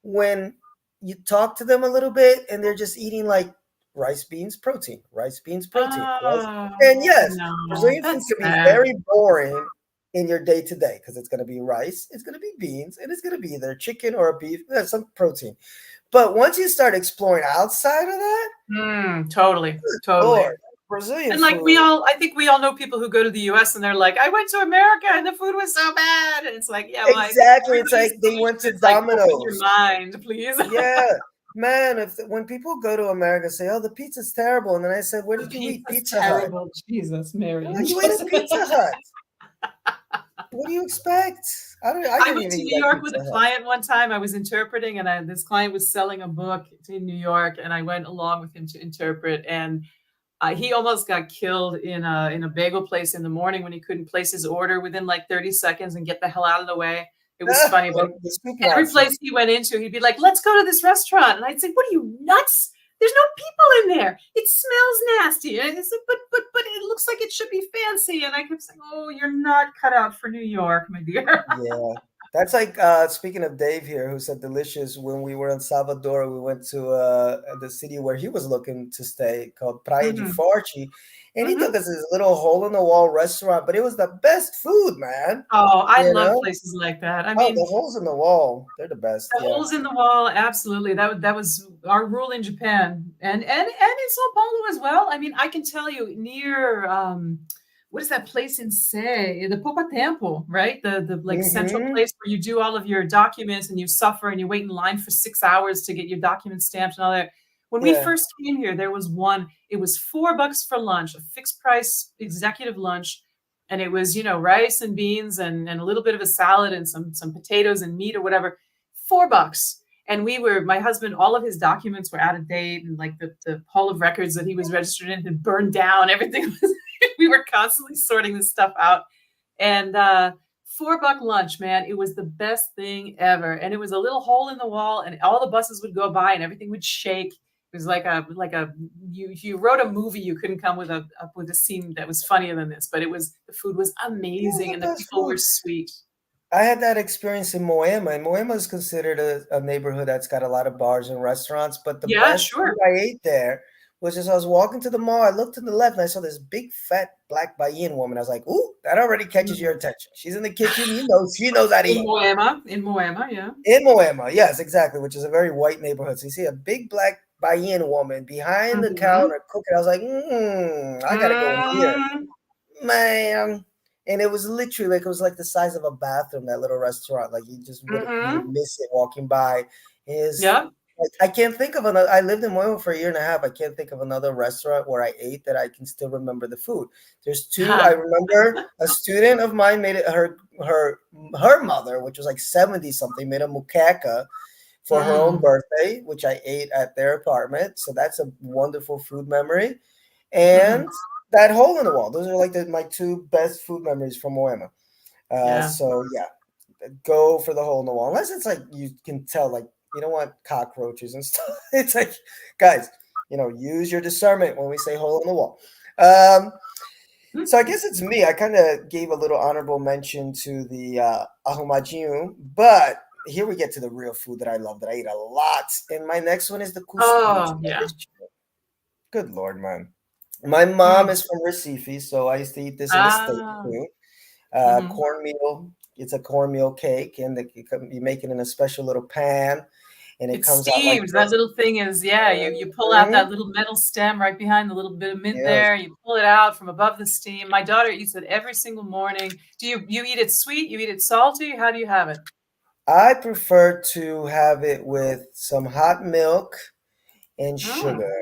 when you talk to them a little bit, and they're just eating like rice, beans, protein, rice, beans, protein, rice. And Oh, yes, no, Brazilian food that's can be sad. very boring in your day to day because it's going to be rice, it's going to be beans, and it's going to be either chicken or a beef, some protein. But once you start exploring outside of that, Totally, totally. Lord, Brazilian And like food. I think we all know people who go to the US and they're like, I went to America and the food was so bad. And it's like, yeah, well, Exactly. It's everybody's like they solution went to is like, open your Domino's. mind, please. Yeah. Man, when people go to America say, "Oh, the pizza's terrible," and then I said, "Where The did you eat? pizza's Pizza Hut." terrible. Jesus, Mary. No, you ate at Pizza Hut. What do you expect? I I didn't went even to eat New at York with Pizza a Hut. client one time. I was interpreting, and this client was selling a book in New York, and I went along with him to interpret. And he almost got killed in a bagel place in the morning when he couldn't place his order within like 30 seconds and get the hell out of the way. It was funny, but The scoop every Nazi. place he went into, he'd be like, "Let's go to this restaurant," and I'd say, "What are you, nuts? There's no people in there. It smells nasty." And I said, "But it looks like it should be fancy." And I kept saying, "Oh, you're not cut out for New York, my dear." Yeah. That's like speaking of Dave here, who said delicious. When we were in Salvador, we went to the city where he was looking to stay, called Praia de Mhm. Forte, and he took Mhm. us to this little hole in the wall restaurant. But it was the best food, man. Oh, I You love know? places like that. I Oh, mean, the holes in the wall, they're the best. the Yeah. holes in the wall, absolutely. That was our rule in Japan, and in Sao Paulo as well. I mean, I can tell you near what is that place in Sé? The Poupa Tempo, right? The like central Mm-hmm. place where you do all of your documents and you suffer and you wait in line for 6 hours to get your documents stamped and all that. When we Yeah. first came here, there was one. It was $4 for lunch, a fixed price executive lunch, and it was rice and beans and a little bit of a salad and some potatoes and meat or whatever. $4. And my husband, all of his documents were out of date, and like the hall of records that he was registered in had burned down. Everything was, we were constantly sorting this stuff out. And $4 lunch, man, it was the best thing ever. And it was a little hole in the wall, and all the buses would go by and everything would shake. It was like if you wrote a movie, you couldn't come with a scene that was funnier than this. But the food was It was amazing the and the best people were food. sweet. I had that experience in Moema, and Moema is considered a neighborhood that's got a lot of bars and restaurants. But the Yeah, best food sure. I ate there was just I was walking to the mall. I looked to the left and I saw this big fat black Bahian woman. I was like, "Ooh, that already catches your attention." She's in the kitchen. She knows how to eat. In Moema, yeah. In Moema, yes, exactly, which is a very white neighborhood. So you see a big black Bahian woman behind the Mhm. counter cooking. I was like, I gotta go in here, Mm, man. And it was literally like it was like the size of a bathroom, that little restaurant. Like you would mhm. miss it walking by. Is Yep. like I can't think of another. I lived in Moema for a year and a half. I can't think of another restaurant where I ate that I can still remember the food. There's two. I Ha. remember a student of mine made it. Her mother, which was like 70 something, made a muqueca for her own Mm, birthday, which I ate at their apartment. So that's a wonderful food memory. mhm. And that hole in the wall. Those are like my two best food memories from Moema. Yeah. So yeah, go for the hole in the wall. Unless it's like you can tell, like you don't want cockroaches and stuff. It's like, guys, use your discernment when we say hole in the wall. Um, so I guess it's me. I kind of gave a little honorable mention to the ahumajinu, but here we get to the real food that I love, that I eat a lot. And my next one is the couscous. Oh, yeah. Good Lord, man. My mom Mm. is from Recife, so I used to eat this in the States Ah. too. Mhm. Cornmeal. It's a cornmeal cake, and you make it in a special little pan, and it It's comes out like steamed. That this. little thing is, yeah, you pull out Mhm. that little metal stem right behind the little bit of mint Yes. there. You pull it out from above the steam. My daughter eats it every single morning. Do you eat it sweet? You eat it salty? How do you have it? I prefer to have it with some hot milk and Mm. sugar.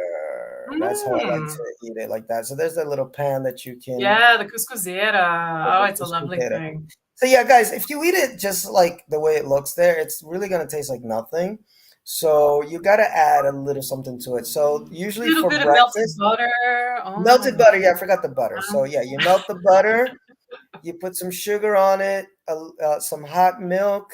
That's how I like Mm. to eat it, like that. So there's that little pan that you can Yeah, the couscouzeira. Oh, it's a lovely couscous. thing. So yeah, guys, if you eat it just like the way it looks there, it's really gonna taste like nothing. So you gotta add a little something to it. So A usually little for bit of melted breakfast, butter. Oh my melted God. butter. Yeah, I forgot the butter. So yeah, you melt the butter, you put some sugar on it, some hot milk,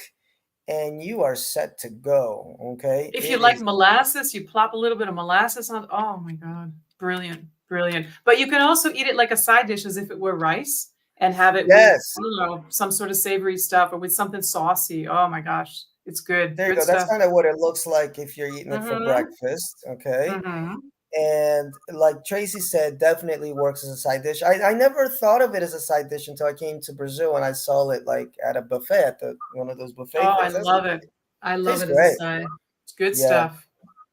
and you are set to go. Okay, If you it like is. molasses, you plop a little bit of molasses on. Oh my God. Brilliant. Brilliant. But you can also eat it like a side dish as if it were rice and have it with, I Yes, don't know, some sort of savory stuff or with something saucy. Oh my gosh. It's good. there you Good go. That's stuff. kind of what it looks like if you're eating it for Mm-hmm. breakfast. Okay. Mm-hmm. And like Tracy said, definitely works as a side dish. I never thought of it as a side dish until I came to Brazil and I saw it like at a buffet, at one of those buffet Oh, I things. I was like, love it. I love tastes it as a great. side. It's good Yeah, stuff.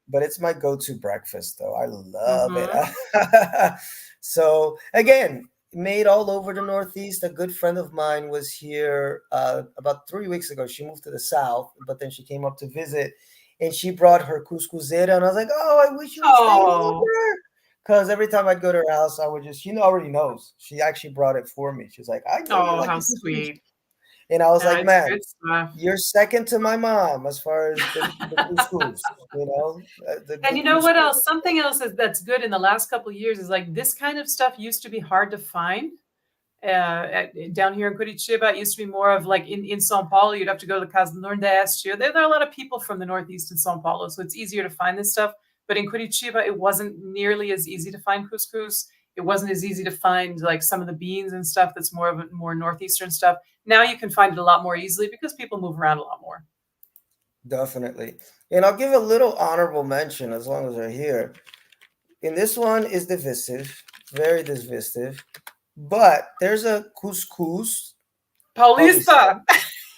but it's my go-to breakfast though. I love it. Mm-hmm. So again, made all over the Northeast. A good friend of mine was here about 3 weeks ago. She moved to the South, but then she came up to visit. and she brought her couscousera, and I was like, oh, I wish you would stay Oh, longer. Because every time I'd go to her house, I would just, she already knows. She actually brought it for me. She's like, I know you oh, like how the couscous. sweet. And I was No, like, it's man, good stuff. you're second to my mom as far as the couscous, the And good you know what couscous. else? Something else that's good in the last couple of years is like this kind of stuff used to be hard to find. Down here in Curitiba, it used to be more of like in São Paulo, you'd have to go to the Casa do Nordeste. There are a lot of people from the Northeast in São Paulo, so it's easier to find this stuff. But in Curitiba, it wasn't nearly as easy to find couscous. It wasn't as easy to find like some of the beans and stuff that's more Northeastern stuff. Now you can find it a lot more easily because people move around a lot more. Definitely. And I'll give a little honorable mention as long as they're here. And this one is divisive, very divisive. But there's a couscous Paulista.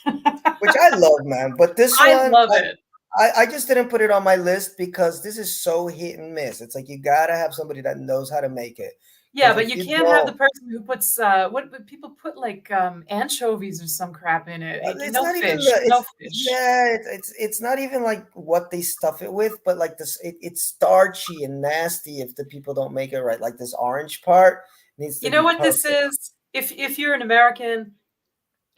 which I love, man. But this I one, love it. I just didn't put it on my list because this is so hit and miss. It's like you gotta have somebody that knows how to make it. Yeah, 'Cause but if you you can't have the don't, person who puts what people put like anchovies or some crap in it. it's No not even fish, the no it's fish. yeah, it's not even like what they stuff it with, but like this it's starchy and nasty if the people don't make it right. Like this orange part needs to You know be what this perfect. is? If you're an American,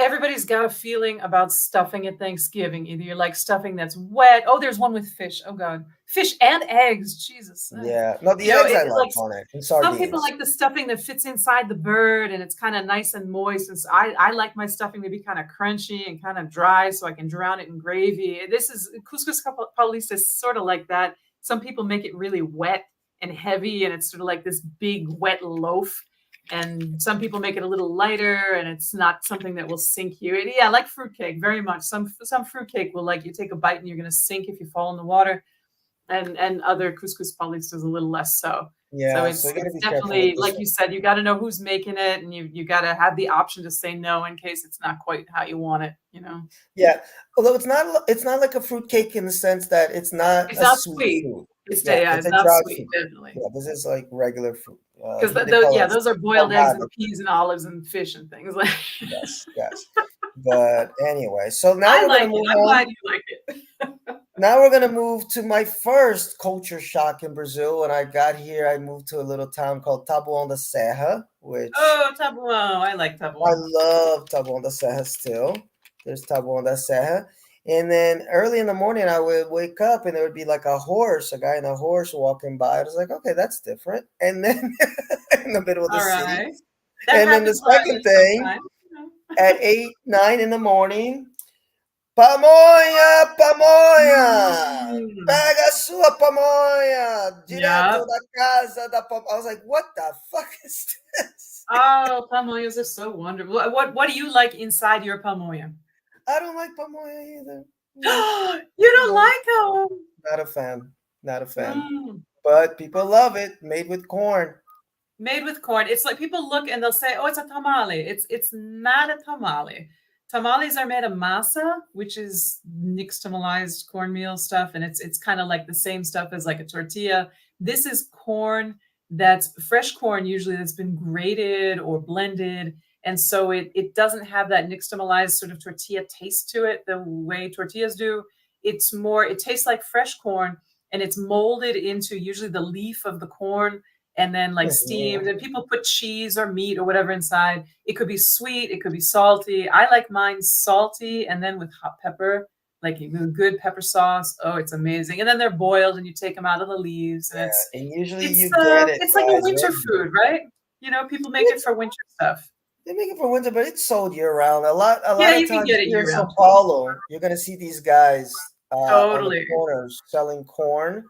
everybody's got a feeling about stuffing at Thanksgiving. Either you're like stuffing that's wet. Oh, there's one with fish. Oh God, fish and eggs. Jesus. Yeah. No, the eggs I like Like on it and some people sardines. like the stuffing that fits inside the bird and it's kind of nice and moist. And so I like my stuffing to be kind of crunchy and kind of dry so I can drown it in gravy. This is couscous paulista is sort of like that. Some people make it really wet and heavy and it's sort of like this big wet loaf. And some people make it a little lighter and it's not something that will sink you. Yeah, like fruitcake, very much. Some fruitcake will like you take a bite and you're going to sink if you fall in the water. And other couscous paulistas a little less so. So Yeah, so it's you gotta be careful with definitely this like one. you said, you got to know who's making it, and you got to have the option to say no in case it's not quite how you want it. Yeah, although it's not like a fruit cake in the sense that it's not It's a not sweet sweet. fruit. It's Yeah, yeah, it's it's a not dried sweet, fruit. definitely. Yeah, this is like regular fruit. Because Here they call it those are boiled eggs and salgado. peas and olives and fish and things like. Yes, yes. But anyway, so now I we're gonna like it. move I'm on. glad you like it. Now we're gonna move to my first culture shock in Brazil. When I got here, I moved to a little town called Taboão da Serra, which Oh, tabuão. I like I tabuão. love Taboão da Serra still. There's Taboão da Serra. And then early in the morning, I would wake up and there would be like a guy in a horse walking by. I was like, okay, that's different. And then in the middle of the All city. right. That And then the happens where I second live thing sometimes. at 8, 9 in the morning, pamonha, pamonha, Mm. pega a sua pamonha, Yeah. direto da casa da pamonha. I was like, what the fuck is this? Oh, pamonhas are so wonderful. What do you like inside your pamonha? I don't like pamonha either. No, You don't no, like them? not a fan. Not a fan. Mm. But people love it, made with corn. Made with corn. It's like people look and they'll say, "Oh, it's a tamale." It's not a tamale. Tamales are made of masa, which is nixtamalized cornmeal stuff, and it's kind of like the same stuff as like a tortilla. This is corn that's fresh corn, usually that's been grated or blended, and so it doesn't have that nixtamalized sort of tortilla taste to it the way tortillas do. It's more, it tastes like fresh corn, and it's molded into usually the leaf of the corn and then like steamed, and people put cheese or meat or whatever inside. It could be sweet, it could be salty. I like mine salty and then with hot pepper, like with good pepper sauce. Oh, it's amazing. And then they're boiled and you take them out of the leaves and Yeah, and usually you get it, it's like a guys. winter food, right? People make it for winter stuff. They make it for winter, but it's sold year round. A lot Yeah, of you can times get it here in year São round. Paulo, you're gonna see these guys on the Totally. corners selling corn.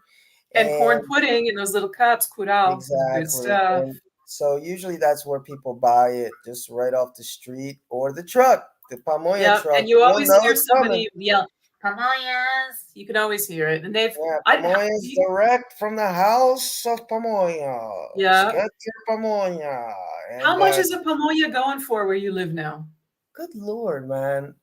And corn And pudding in those little cups, curau, good exactly. stuff. And so usually that's where people buy it, just right off the street or the truck, the pamonha Yeah, truck. and you You'll always know hear it's coming. somebody yell, "Pamonhas!" You can always hear it, and Yeah, I pamonha is direct from the house of pamonhas. yeah. Get your pamonha. How And much is a pamonha going for where you live now? good Lord, man.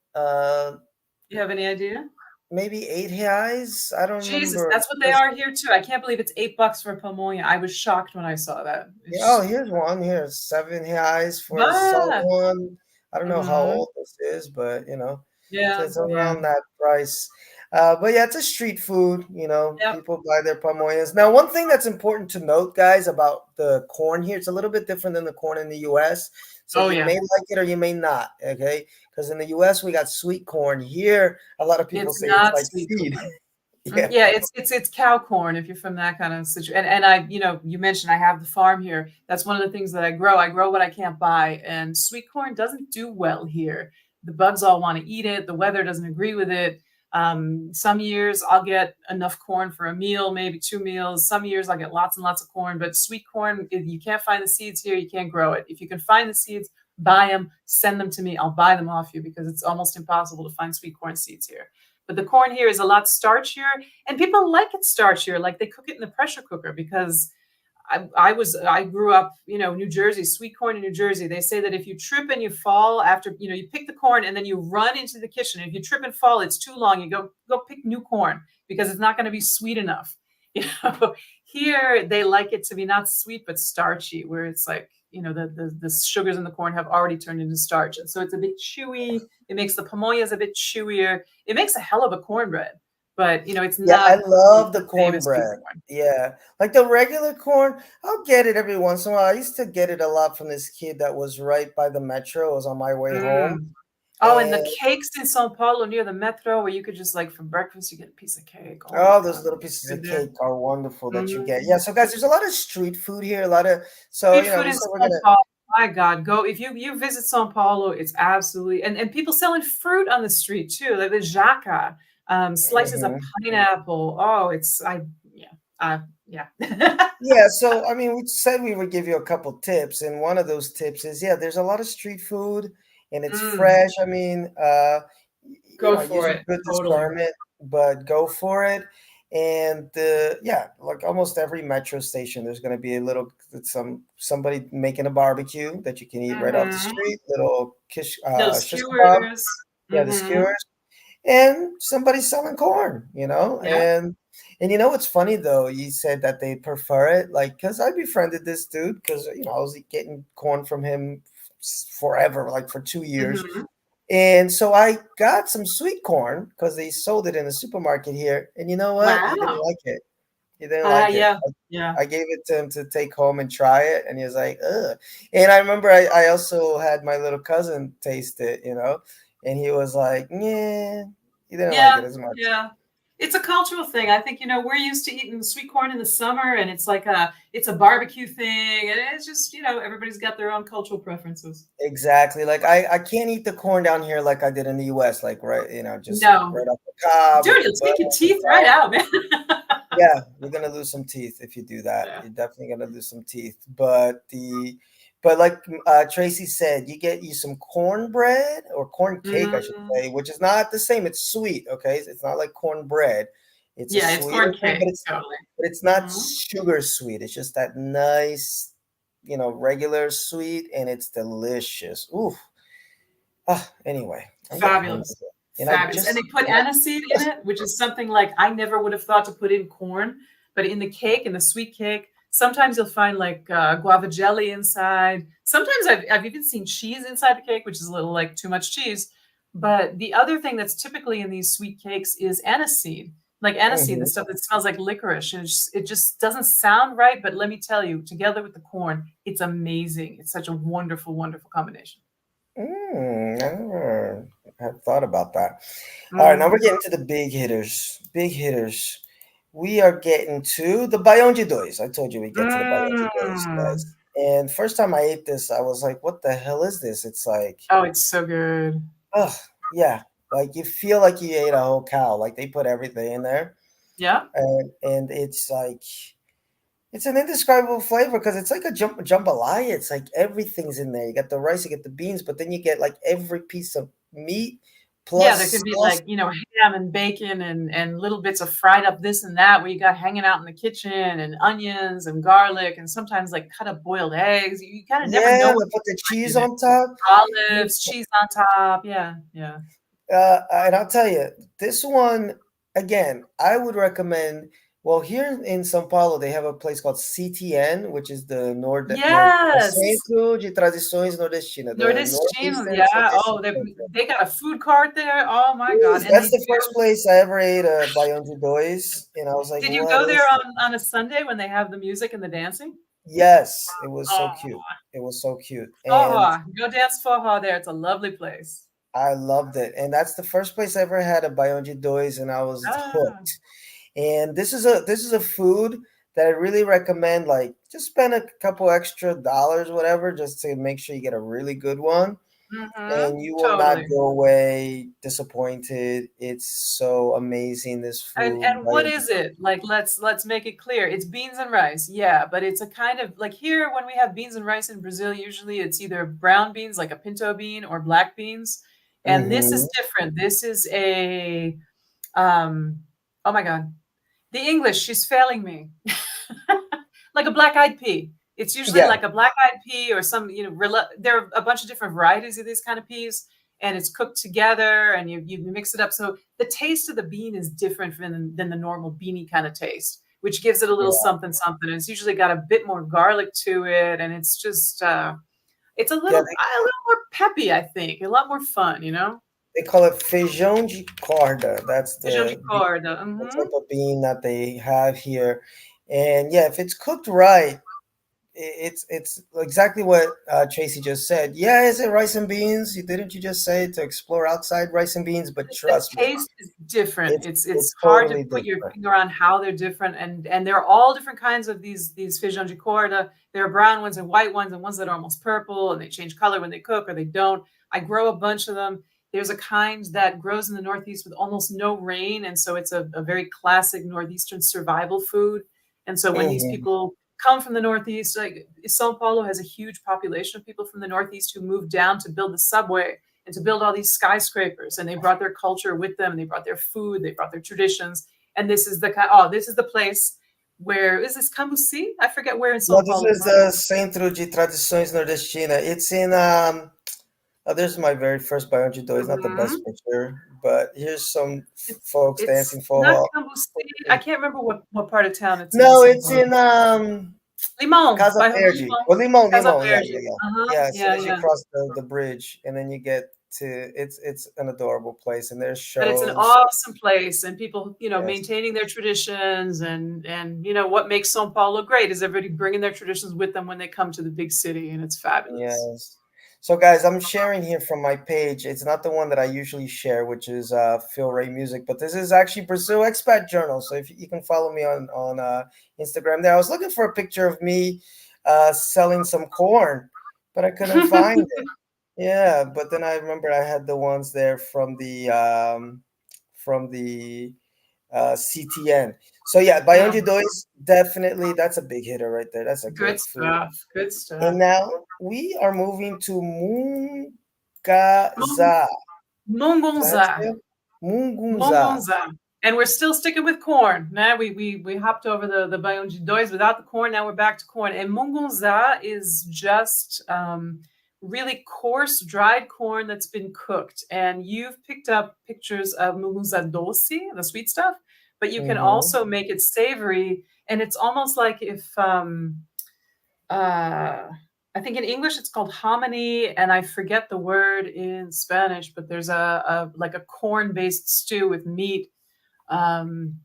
You have any idea? Maybe 8 reais. I don't Jesus, remember. that's what they are here too. I can't believe it's $8 for a pamonha. I was shocked when I saw that. Yeah, oh, here's one. Here's 7 reais for Ah, someone. I don't know how mhm. old this is, but so Yeah, it's yeah. around that price. But yeah, it's a street food. Yep. People buy their pamoyas. Now, one thing that's important to note, guys, about the corn here, it's a little bit different than the corn in the U.S. So Oh you yeah. may like it or you may not. Okay, because in the U.S. we got sweet corn. Here, a lot of people It's say it's not like sweet seed. corn. Yeah. Yeah, it's cow corn if you're from that kind of situation. And I, you mentioned I have the farm here. That's one of the things that I grow. I grow what I can't buy, and sweet corn doesn't do well here. The bugs all want to eat it. The weather doesn't agree with it. Some years I'll get enough corn for a meal, maybe 2 meals. Some years I'll get lots and lots of corn, but sweet corn, you can't find the seeds here. You can't grow it. If you can find the seeds, buy them, send them to me. I'll buy them off you because it's almost impossible to find sweet corn seeds here. But the corn here is a lot starchier, and people like it starchier. Like they cook it in the pressure cooker because I grew up, New Jersey, sweet corn in New Jersey. They say that if you trip and you fall after, you pick the corn and then you run into the kitchen. If you trip and fall, it's too long. You go pick new corn because it's not going to be sweet enough. Here they like it to be not sweet but starchy, where it's like, the sugars in the corn have already turned into starch, and so it's a bit chewy. It makes the pamoyas a bit chewier. It makes a hell of a cornbread, but it's Yeah, I not love the the same as sweet cornbread. corn. Yeah, like the regular corn, I'll get it every once in a while. I used to get it a lot from this kid that was right by the metro. It was on my way home. Mm. Oh, and the And cakes in São Paulo near the metro, where you could just like for breakfast you get a piece of cake. Oh my oh, those God, little pieces good of there. cake are wonderful that you get. Yeah, Mm. so guys, there's a lot of street food here. A lot of Street food we in said we're São gonna. Paulo. My God, go if you visit São Paulo, it's absolutely and people selling fruit on the street too, like the jaca, slices of Mhm. pineapple. Oh, it's yeah. Yeah, so I mean, we said we would give you a couple tips, and one of those tips is, yeah, there's a lot of street food, and it's Mm, fresh. I mean, go use for a it. good Totally. discernment, but go for it. And yeah, like almost every metro station, there's going to be a little somebody making a barbecue that you can eat right off the Hmm. street. Little Little shish kebab, skewers. yeah, the Hmm. skewers, and somebody's selling corn, Yeah. and what's funny though, you said that they prefer it, like, because I befriended this dude because I was getting corn from him forever, like for 2 years. Hmm. And so I got some sweet corn because they sold it in the supermarket here. And you know what? He didn't Wow. like it. He didn't like it. Yeah. Yeah. I gave it to him to take home and try it, and he was like, ugh. And I remember I also had my little cousin taste it, and he was like, yeah, he didn't like Yeah. it as much. Yeah. It's a cultural thing. I think, we're used to eating sweet corn in the summer, and it's a barbecue thing, and it's just, everybody's got their own cultural preferences. Exactly. Like I can't eat the corn down here like I did in the US, like right, just No. right off the cob with Dude, the you'll butter take your and the teeth right salt. out, man. Yeah, you're gonna lose some teeth if you do that. Yeah. You're definitely gonna lose some teeth. But like Tracy said, you get you some cornbread or corn cake, I should Mm, say, which is not the same. It's sweet, okay? It's not like cornbread. It's a yeah, it's sweeter corn thing, cake, totally. but it's not Hmm. sugar sweet. It's just that nice, regular sweet, and it's delicious. Ooh. Ah, anyway, I'm getting hungry, Fabulous. and I Fabulous. And just they put aniseed in it, which is something like I never would have thought to put in corn, but in the cake, in the sweet cake, sometimes you'll find like guava jelly inside. Sometimes I've even seen cheese inside the cake, which is a little like too much cheese. But the other thing that's typically in these sweet cakes is aniseed. Like aniseed, the mhm. stuff that smells like licorice. And it just doesn't sound right. But let me tell you, together with the corn, it's amazing. It's such a wonderful, wonderful combination. I never have thought about that. All right, now we're Mhm. getting to the big hitters. Big hitters. We are getting to the Bayonji Dois. I told you we get to the Bayonji Dois, Mm. guys. And first time I ate this, I was like, what the hell is this? It's like, Oh, it's so good. oh, yeah. Like you feel like you ate a whole cow. Like they put everything in there. Yeah. And it's like it's an indescribable flavor because it's like a jambalaya. It's like everything's in there. You got the rice, you get the beans, but then you get like every piece of meat Yeah, there plus could be sauce. like, ham and bacon and little bits of fried up this and that where you got hanging out in the kitchen and onions and garlic and sometimes like cut up boiled eggs. You kind of never know Yeah, what they put the to cheese find in it. on top. You- Olives, cheese on top. Yeah, yeah. and I'll tell you, this one again, I would recommend Well, here in São Paulo, they have a place called CTN, which is the Yes. Centro de Tradições Nordestinas, the Nordestino, Northeastern yeah. Tradition Oh, Center. they got a food cart there. Oh my God. Yes, And that's they the do. first place I ever ate a baião de dois, and I was like, Did you "What go there is it?" on a Sunday when they have the music and the dancing? Yes, it was so Oh, cute. It was so cute, and Foha. Go dance Foha there. It's a lovely place. I loved it. And that's the first place I ever had a baião de dois, and I was Ah. hooked. And this is a food that I really recommend. Like, just spend a couple extra dollars, whatever, just to make sure you get a really good one, and you will not Totally. go away disappointed. It's so amazing, this food. And what is it? Like let's make it clear. It's beans and rice. Yeah, but it's a kind of like here when we have beans and rice in Brazil, usually it's either brown beans like a pinto bean or black beans. And this Mm-hmm. is different. This is a um oh my God. The English, she's failing me. Like a black-eyed pea. It's usually Yeah, like a black-eyed pea or some, there are a bunch of different varieties of these kind of peas, and it's cooked together and you mix it up. So the taste of the bean is different than the normal beanie kind of taste, which gives it a little yeah, something something. And it's usually got a bit more garlic to it, and it's just it's yeah. a little more peppy, I think, a lot more fun, They call it feijão de corda. That's Feijão de corda. the type of bean that they have here. And yeah, if it's cooked right, it's exactly what Tracy just said. Yeah, is it rice and beans? Didn't you just say to explore outside rice and beans? But The trust me, taste is different. It's it's hard to totally put your different. finger on how they're different, and there are all different kinds of these feijão de corda. There are brown ones and white ones, and ones that are almost purple, and they change color when they cook or they don't. I grow a bunch of them. There's a kind that grows in the Northeast with almost no rain, and so it's a very classic Northeastern survival food. And so when these Hmm. people come from the Northeast, like São Paulo has a huge population of people from the Northeast who moved down to build the subway and to build all these skyscrapers, and they brought their culture with them, and they brought their food, they brought their traditions. And this is the place where is this Cambuci? I forget where in No, Sao this Paulo. is the Centro de Tradições Nordestina. It's in there's my very first baião de dois. Not the best Mhm. picture, but here's some folks It's dancing not forró. Cambuci. I can't remember what part of town it's in No, Sao it's Paulo. in Limão, Casa bairro do Verde. Limão. Well, Limão, Casa Limão. Yeah, Verde. yeah, yeah. Uh-huh. Yeah, as soon Yeah, as you yeah. cross the bridge, and then you get to it's an adorable place, and there's But it's an shows. awesome place, and people, Yes, maintaining their traditions, and what makes São Paulo great is everybody bringing their traditions with them when they come to the big city, and it's fabulous. yes. So, guys, I'm sharing here from my page. It's not the one that I usually share, which is Phil Ray Music, but this is actually Brazil Expat Journal. So, if you can follow me on Instagram there. I was looking for a picture of me selling some corn, but I couldn't find it. Yeah, but then I remember I had the ones there from the CTN. So yeah, Yeah, Baião Dois, definitely that's a big hitter right there. That's a good good food. stuff. Good And stuff. now we are moving to Mung- Mungaza. Is that Mungunza. it? Mungunza. Mungunza. And we're still sticking with corn. Now we hopped over the Baião de Dois without the corn. Now we're back to corn. And mungunza is just really coarse dried corn that's been cooked. And you've picked up pictures of mungunza doce, the sweet stuff, but you can Mm-hmm. also make it savory. And it's almost like if I think in English it's called hominy, and I forget the word in Spanish, but there's a like a corn-based stew with meat. Um,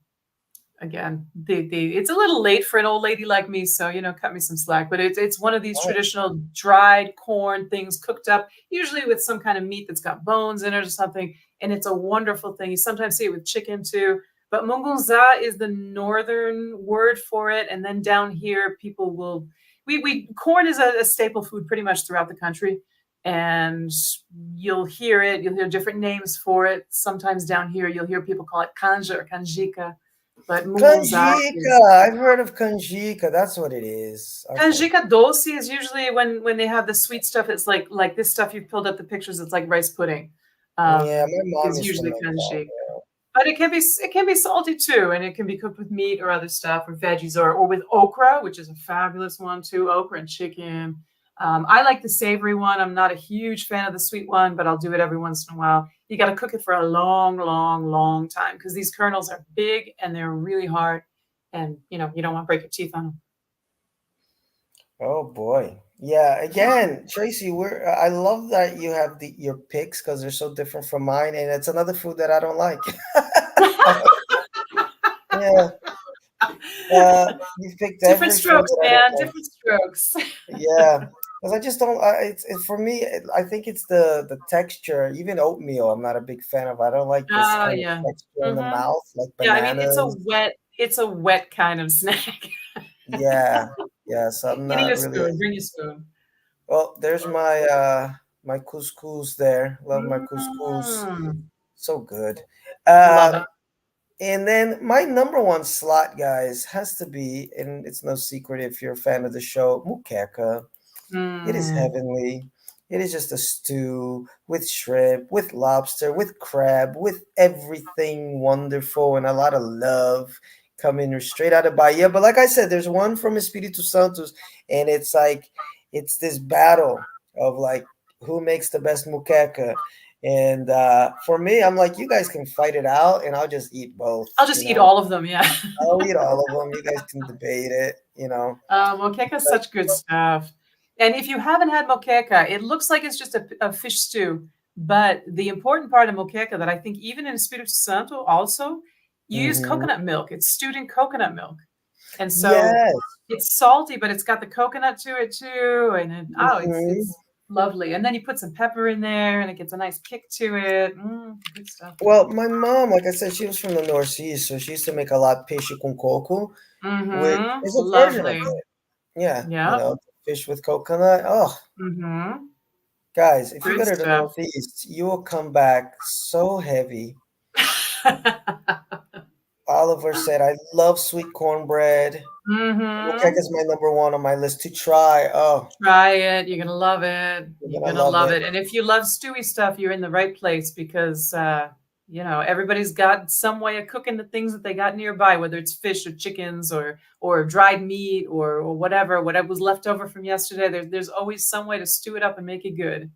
Again, it's a little late for an old lady like me, so cut me some slack. But it's one of these Nice. traditional dried corn things cooked up, usually with some kind of meat that's got bones in it or something, and it's a wonderful thing. You sometimes see it with chicken too. But mungunza is the northern word for it, and then down here people will we corn is a staple food pretty much throughout the country, and you'll hear different names for it. Sometimes down here you'll hear people call it canja or canjica, but mungunza is Canjica. I've heard of canjica. That's what it is. Okay. canjica doce is usually when they have the sweet stuff. It's like this stuff you've pulled up the pictures. It's like rice pudding. Yeah, my mom Is used to usually make that. canjica. But it can be salty too, and it can be cooked with meat or other stuff or veggies or with okra, which is a fabulous one too. Okra and chicken. I like the savory one. I'm not a huge fan of the sweet one, but I'll do it every once in a while. You got to cook it for a long, long, long time because these kernels are big and they're really hard. and you don't want to break your teeth on them. Oh boy. Yeah, again, Tracy, I love that you have your picks because they're so different from mine, and it's another food that I don't like. Yeah. You picked Different every food strokes, that I man. don't like. Different strokes. Yeah, because I just don't. For me, I think it's the texture. Even oatmeal, I'm not a big fan of. I don't like this Oh kind of yeah. texture in the Hmm. mouth, like Yeah, I mean bananas. it's a wet kind of snack. Yeah, yeah. So I'm You need not a really. spoon. Bring your spoon. Well, there's my couscous there. Love my couscous. Mm, So good. love Uh, it. and then my number one slot, guys, has to be, and it's no secret if you're a fan of the show, muqueca. It is Mm, heavenly. It is just a stew with shrimp, with lobster, with crab, with everything wonderful and a lot of love coming straight out of Bahia. But like I said, there's one from Espiritu Santos, and it's like it's this battle of like who makes the best muqueca. And for me, I'm like, you guys can fight it out, and I'll just eat both. I'll just eat all of them. Yeah. I'll eat all of them. You guys can debate it. Moqueca is such good stuff. And if you haven't had moqueca, it looks like it's just a fish stew. But the important part of moqueca that I think even in Espiritu Santo also, you use Hmm. coconut milk. It's stewed in coconut milk. And so Yes. it's salty, but it's got the coconut to it too. And Mhm. it's lovely. And then you put some pepper in there and it gets a nice kick to it. Good stuff. Well, my mom, like I said, she was from the Northeast, so she used to make a lot peixe com coco, which Mm-hmm. is a version of Lovely. it. Yeah, Yep. fish with coconut. Oh, Mm-hmm. guys, if you go Good to the stuff. Northeast, you will come back so heavy. Oliver said, I love sweet cornbread. Mm-hmm. Moqueca is my number one on my list to try. Oh, Try it. You're gonna love it. you're You're gonna gonna love love it. it. And if you love stewy stuff, you're in the right place because everybody's got some way of cooking the things that they got nearby, whether it's fish or chickens or dried meat or whatever was left over from yesterday. There's always some way to stew it up and make it good.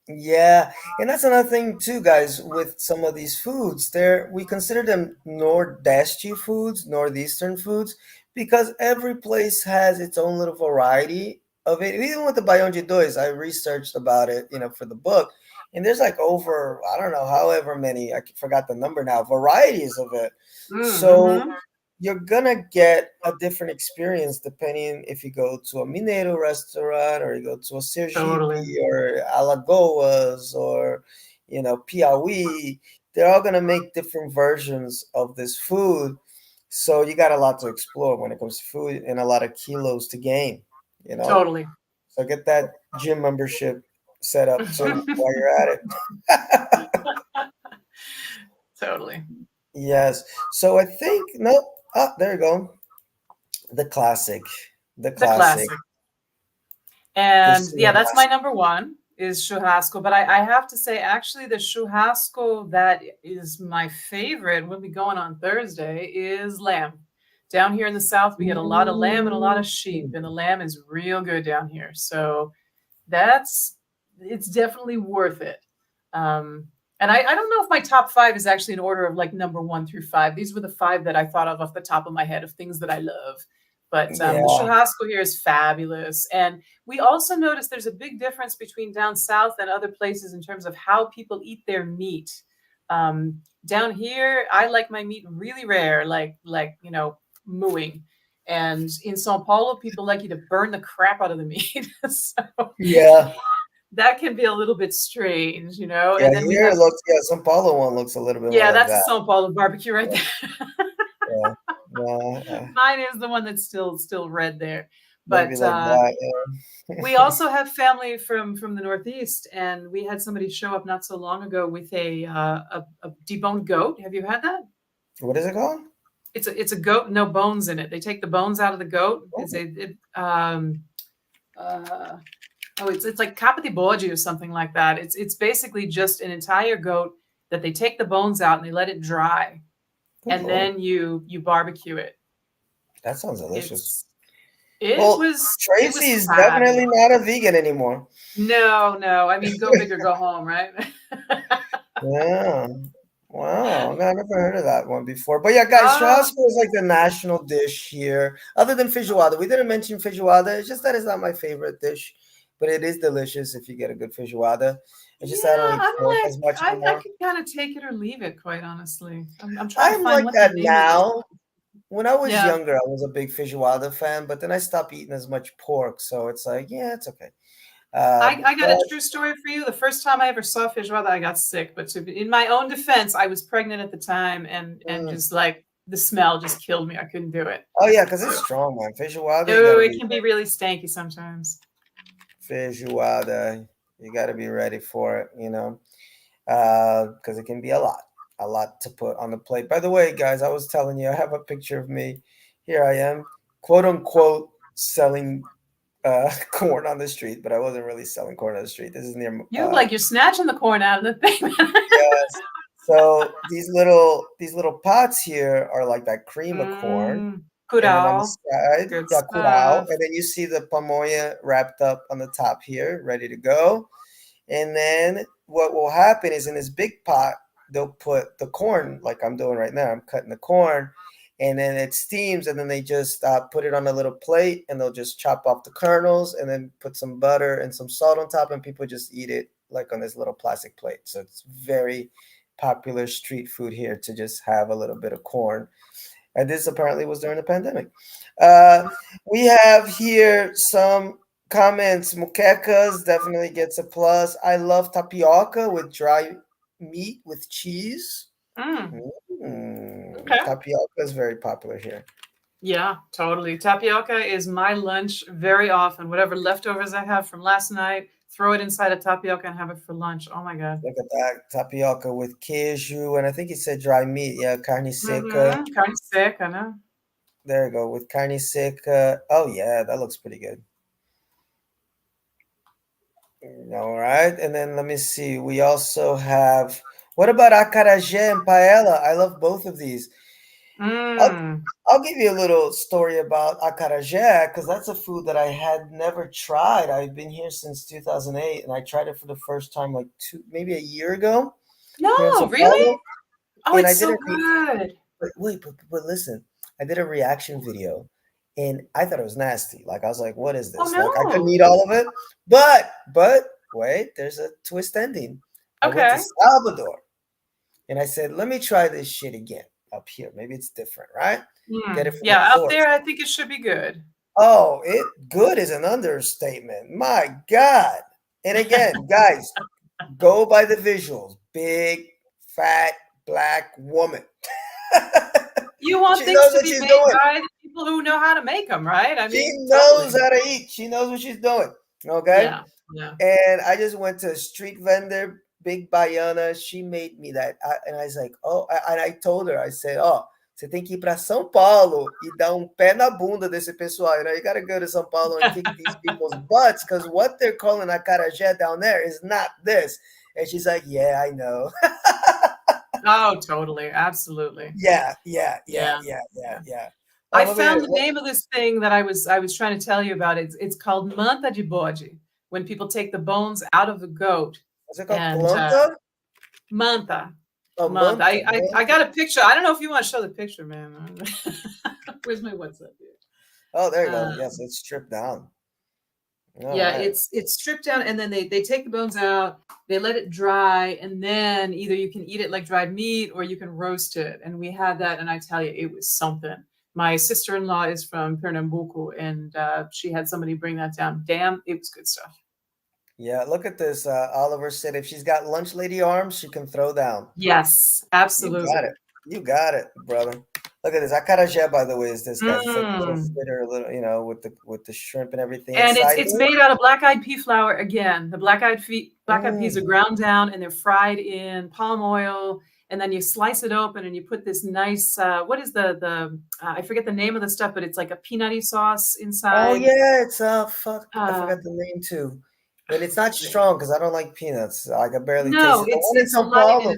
Yeah, and that's another thing too, guys, with some of these foods. We consider them Nordeste foods, Northeastern foods, because every place has its own little variety of it. Even with the Baião de Dois, I researched about it, for the book, and there's like over, I don't know, however many, I forgot the number now, varieties of it. So Mm-hmm. you're gonna get a different experience depending if you go to a Mineiro restaurant or you go to a Totally. Sergipe or Alagoas or Piauí. They're all gonna make different versions of this food. So you got a lot to explore when it comes to food and a lot of kilos to gain. Totally. So get that gym membership set up too while you're at it. Totally. Yes. So I think no. Ah, there you go. The classic. The The classic. classic. The And yeah, that's my churrasco. number one is churrasco. But I have to say, actually, the churrasco that is my favorite, we'll be going on Thursday, is lamb. Down here in the South, we get a lot of lamb and a lot of sheep, and the lamb is real good down here. So it's definitely worth it. And I don't know if my top five is actually in order of like number 1 through 5. These were the 5 that I thought of off the top of my head of things that I love. But the Yeah. churrasco here is fabulous. And we also notice there's a big difference between down south and other places in terms of how people eat their meat. Down here, I like my meat really rare, like mooing. And in São Paulo, people like you to burn the crap out of the meat. So Yeah. that can be a little bit strange, Yeah. And then we Here have, it looks. Yeah. São Paulo one looks a little bit more yeah, like that's a that. São Paulo barbecue right there. Yeah. Yeah. Mine is the one that's still red there. Maybe But like that. Yeah. we also have family from the Northeast, and we had somebody show up not so long ago with a deboned goat. Have you had that? What is it called? It's a goat, no bones in it. They take the bones out of the goat. Oh. It's like capa de bode or something like that. It's basically just an entire goat that they take the bones out and they let it dry, Good and Lord. then you barbecue it. That sounds delicious. It Well, was Tracy is fabulous. definitely not a vegan anymore. No. I mean, go big or go home, right? Yeah. Wow, no, I never heard of that one before. But yeah, guys, churrasco is like the national dish here, other than feijoada. We didn't mention feijoada. It's just that it's not my favorite dish, but it is delicious if you get a good feijoada. It's just I don't eat I'm pork like, as much I anymore. could kind of take it or leave it, quite honestly. I'm trying to I'm find like what the that name of this. now. When I was Yeah. younger, I was a big feijoada fan, but then I stopped eating as much pork, so it's like, yeah, it's okay. I got a But true story for you. The first time I ever saw feijoada, I got sick. But in my own defense, I was pregnant at the time, and just like the smell just killed me. I couldn't do it. oh yeah, because it's strong, man. Feijoada, you Oh, gotta it be can be really stanky sometimes. feijoada. You gotta be ready for it, because it can be a lot to put on the plate. By the way, guys, I was telling you, I have a picture of me. Here I am, quote unquote, selling corn on the street, but I wasn't really selling corn on the street. This is near. You look like you're snatching the corn out of the thing. Yes. So these little pots here are like that cream of corn. And then on the Curau. side, Good yeah, curau. stuff. And then you see the pamoya wrapped up on the top here, ready to go. And then what will happen is in this big pot, they'll put the corn, like I'm doing right now. I'm cutting the corn, and then it steams, and then they just put it on a little plate, and they'll just chop off the kernels, and then put some butter and some salt on top, and people just eat it like on this little plastic plate. So it's very popular street food here to just have a little bit of corn. And this apparently was during the pandemic. We have here some comments. Muquecas definitely gets a plus. I love tapioca with dry meat with cheese. Okay. Tapioca is very popular here. Yeah, totally. Tapioca is my lunch very often. Whatever leftovers I have from last night, throw it inside a tapioca and have it for lunch. Oh my God. Look at that. Tapioca with queijo. And I think he said dry meat. Yeah, carne seca. Carne seca, no? There you go. With carne seca. Oh, yeah, that looks pretty good. All right. And then let me see. We also have, what about acarajé and paella? I love both of these. I'll give you a little story about acarajé because that's a food that I had never tried. I've been here since 2008 and I tried it for the first time like maybe a year ago. No, really? Oh, And it's so good. But wait, but listen, I did a reaction video and I thought it was nasty. Like I was like, what is this? Oh, Like I couldn't no. eat all of it. But wait, there's a twist ending. I went to Okay. Salvador and I said, let me try this shit again up here. Maybe it's different, right? Get it from the Yeah, up source. there, I think it should be good. Oh, good is an understatement. My God. And again, guys, go by the visuals. Big, fat, black woman. You want things to be made by the people who know how to make them, right? I mean, she knows how to eat. She knows what she's doing. Okay. Yeah. And I just went to a street vendor, Big Baiana. She made me that. And I was like, and I told her, I said, você tem que ir para São Paulo e dar pé na bunda desse pessoal. You got to go to São Paulo and kick these people's butts because what they're calling acarajé down there is not this. And she's like, yeah, I know. Oh, totally. Absolutely. Yeah. I found the name of this thing that I was trying to tell you about. It's called manta de bode. When people take the bones out of the goat. Is it called planta? Manta. Oh, manta. I got a picture. I don't know if you want to show the picture, man. Where's my WhatsApp here? Oh, there you go. Yes, it's stripped down. Right. It's stripped down, and then they take the bones out, they let it dry, and then either you can eat it like dried meat or you can roast it. And we had that, and I tell you, it was something. My sister-in-law is from Pernambuco, and she had somebody bring that down. Damn, it was good stuff. Yeah, look at this. Oliver said if she's got lunch lady arms, she can throw down. Yes, absolutely. You got it, brother. Look at this. Acarajé, by the way, is this guy fritter a little, with the shrimp and everything. And it's made out of black-eyed pea flour again. The black-eyed peas are ground down and they're fried in palm oil. And then you slice it open and you put this nice, what is I forget the name of the stuff, but it's like a peanutty sauce inside. Oh, yeah. It's, I forgot the name too. And it's not strong because I don't like peanuts. I can barely taste it. It's São Paulo.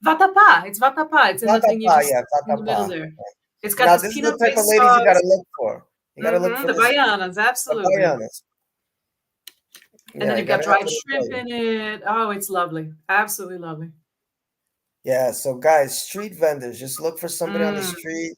Vatapá. It's vatapá. It's in the thing you just in the middle there. It's got this peanut type of ladies you got to look for. You got to look for the baianas, absolutely. The baianas. And then you've got dried shrimp in it. Oh, it's lovely. Absolutely lovely. Yeah, so guys, street vendors, just look for somebody on the Mm. street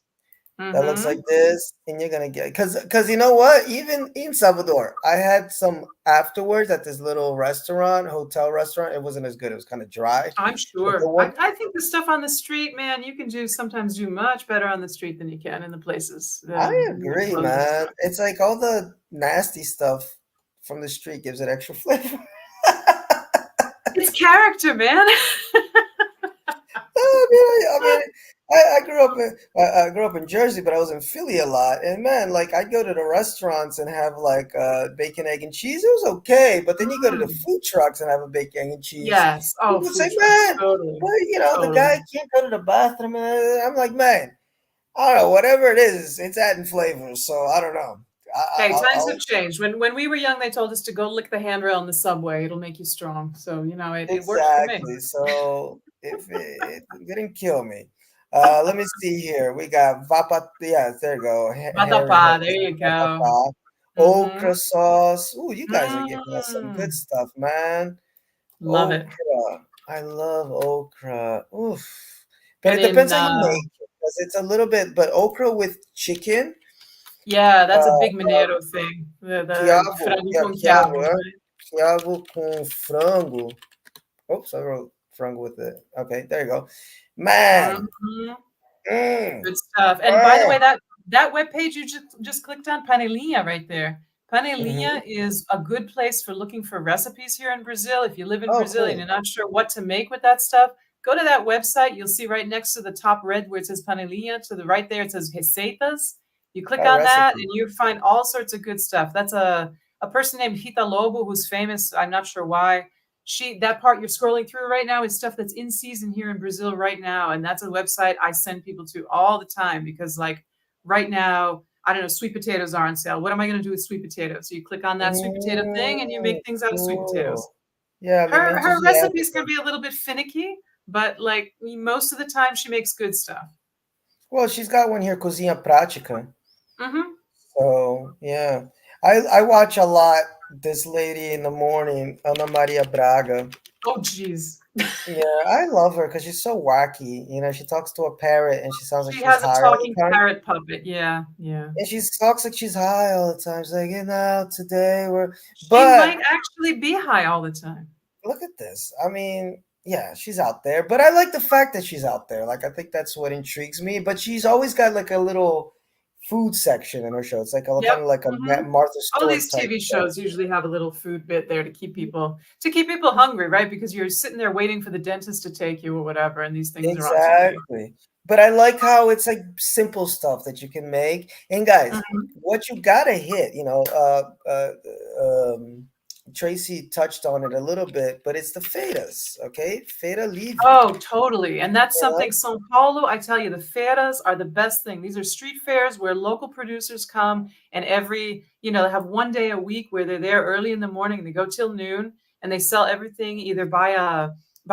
that looks Mm-hmm. like this, and you're gonna get because you know what? Even in Salvador, I had some afterwards at this little restaurant, hotel restaurant. It wasn't as good. It was kind of dry. I'm But the sure. one I think the stuff on the street, man, you can sometimes do much better on the street than you can in the places, I in the agree, closed man. restaurants. It's like all the nasty stuff from the street gives it extra flavor. It's character, man. I grew up in Jersey, but I was in Philly a lot. And man, like I'd go to the restaurants and have like bacon, egg, and cheese. It was okay, but then you go to the Mm. food trucks and have a bacon, egg, and cheese. Yes. Oh, People say, food trucks. "Man, Totally. well, the Totally. guy can't go to the bathroom." And I'm like, "Man, I don't know. Whatever it is, it's adding flavors. So I don't know. Hey, times have I'll changed. When we were young, they told us to go lick the handrail in the subway. It'll make you strong. So, it worked for me. exactly. So if it didn't kill me. Let me see here. We got vapa. Yeah, there you go. Harry Vatapá, there has you go. vapa. Mm-hmm. Okra sauce. Ooh, you guys are giving us some good Mm. stuff, man. Love it. Okra. I love okra. Oof. But And it in depends how you make it because it's a little bit. But okra with chicken. yeah, Uh, that's a big Mineiro thing. The quiabo. frango Yeah, com quiabo. quiabo, Yeah. right? Quiabo com frango. Oops, I wrote frango with it. Okay, there you go. Man. Mhm. Mm, Good stuff. And by the oh, way, that webpage you just clicked on, Panelinha, right there. Panelinha mhm. is a good place for looking for recipes here in Brazil. If you live in Oh, Brazil and cool. you're not sure what to make with that stuff, go to that website. You'll see right next to the top red where it says Panelinha, to the right there it says Receitas. You click Oh, on that recipe. and you find all sorts of good stuff. That's a person named Rita Lobo who's famous. I'm not sure why. That part you're scrolling through right now is stuff that's in season here in Brazil right now, and that's a website I send people to all the time because like right now, I don't know, sweet potatoes are on sale. What am I going to do with sweet potatoes? So you click on that sweet potato thing and you Mm, make things out of sweet potatoes. cool. Yeah, Her alimentos de recipes época. can be a little bit finicky, but like most of the time she makes good stuff. Well, she's got one here, Cozinha Prática. Hmm. So, yeah. I watch a lot this lady in the morning, Ana Maria Braga. Oh geez. Yeah, I love her because she's so wacky. She talks to a parrot and she sounds like She she's has a high all talking the time. parrot puppet. Yeah, yeah. And she talks like she's high all the time. She's like, today we're. She But might actually be high all the time. look at this. I mean, yeah, she's out there. But I like the fact that she's out there. Like, I think that's what intrigues me. But she's always got like a little food section in her show. It's like a Yep. kind of like a Mhm. Martha All Stewart these type TV show. shows usually have a little food bit there to keep people hungry, right? Because you're sitting there waiting for the dentist to take you or whatever, and these things are on TV. Exactly. But I like how it's like simple stuff that you can make. And guys, Mhm. what you gotta hit, Tracy touched on it a little bit, but it's the fetas, okay? Feta livre. Oh, totally. And that's You know? something, São Paulo, I tell you, the feiras are the best thing. These are street fairs where local producers come and they have one day a week where they're there early in the morning and they go till noon and they sell everything either by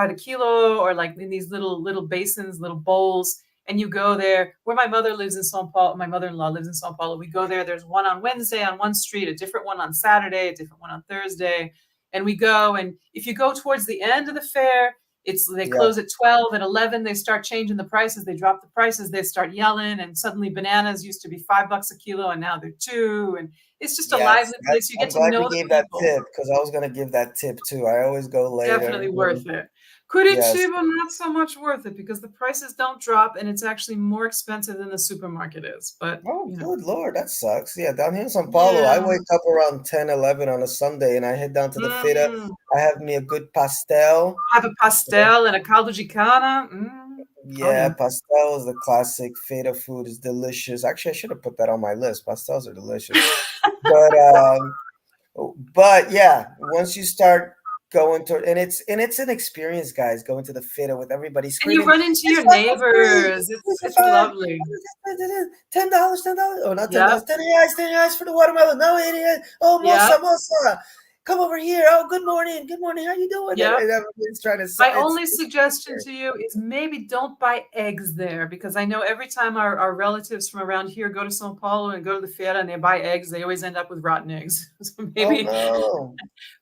the kilo or like in these little basins, little bowls. And you go there where my mother lives in São Paulo, my mother-in-law lives in São Paulo. We go there. There's one on Wednesday on one street, a different one on Saturday, a different one on Thursday. And we go, and if you go towards the end of the fair, they Yeah. close at 12, at 11 they start changing the prices, they drop the prices, they start yelling, and suddenly bananas used to be $5 a kilo and now they're 2, and it's just a Yes. lively place. You get I'm to glad know you the gave that people. tip because I was gonna give that tip too. I always go later. Definitely worth it. Yes. Curitiba, not so much worth it because the prices don't drop and it's actually more expensive than the supermarket is. But, Oh, good Lord, that sucks. Yeah, down here in São Paulo, I yeah. wake up around 10, 11 on a Sunday and I head down to the feira. Mm. I have me a good pastel. Have a pastel and a caldo de cana. Mm. Oh, Yeah, yeah. pastel is the classic feira food. It's delicious. Actually, I should have put that on my list. Pastels are delicious. But yeah, once you start going to and it's an experience, guys, going to the feira with everybody And you screaming, run into "It's your five for free! neighbors. It's for It's five! lovely. $10, $10. Oh, not $10, Yep. R$10 for the watermelon. No, idiot. Oh, Yep. moça, moça. come over here. Oh, good morning. Good morning. How you doing? Yeah. And everybody's trying to. My only suggestion to you is maybe don't buy eggs there, because I know every time our relatives from around here go to São Paulo and go to the feira and they buy eggs, they always end up with rotten eggs. So maybe, maybe,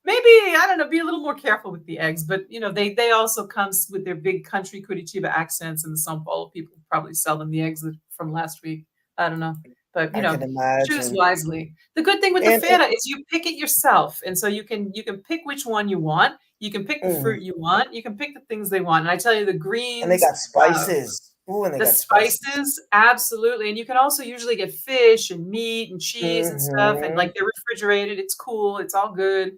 I don't know, be a little more careful with the eggs. But, you know, they also come with their big country Curitiba accents, and the São Paulo people probably sell them the eggs from last week. I don't know. But, you know, choose wisely. The good thing with the feira is you pick it yourself. And so you can pick which one you want. You can pick the fruit you want. You can pick the things they want. And I tell you, the greens. And they got spices. And they got spices, absolutely. And you can also usually get fish and meat and cheese and stuff. And like they're refrigerated. It's cool. It's all good.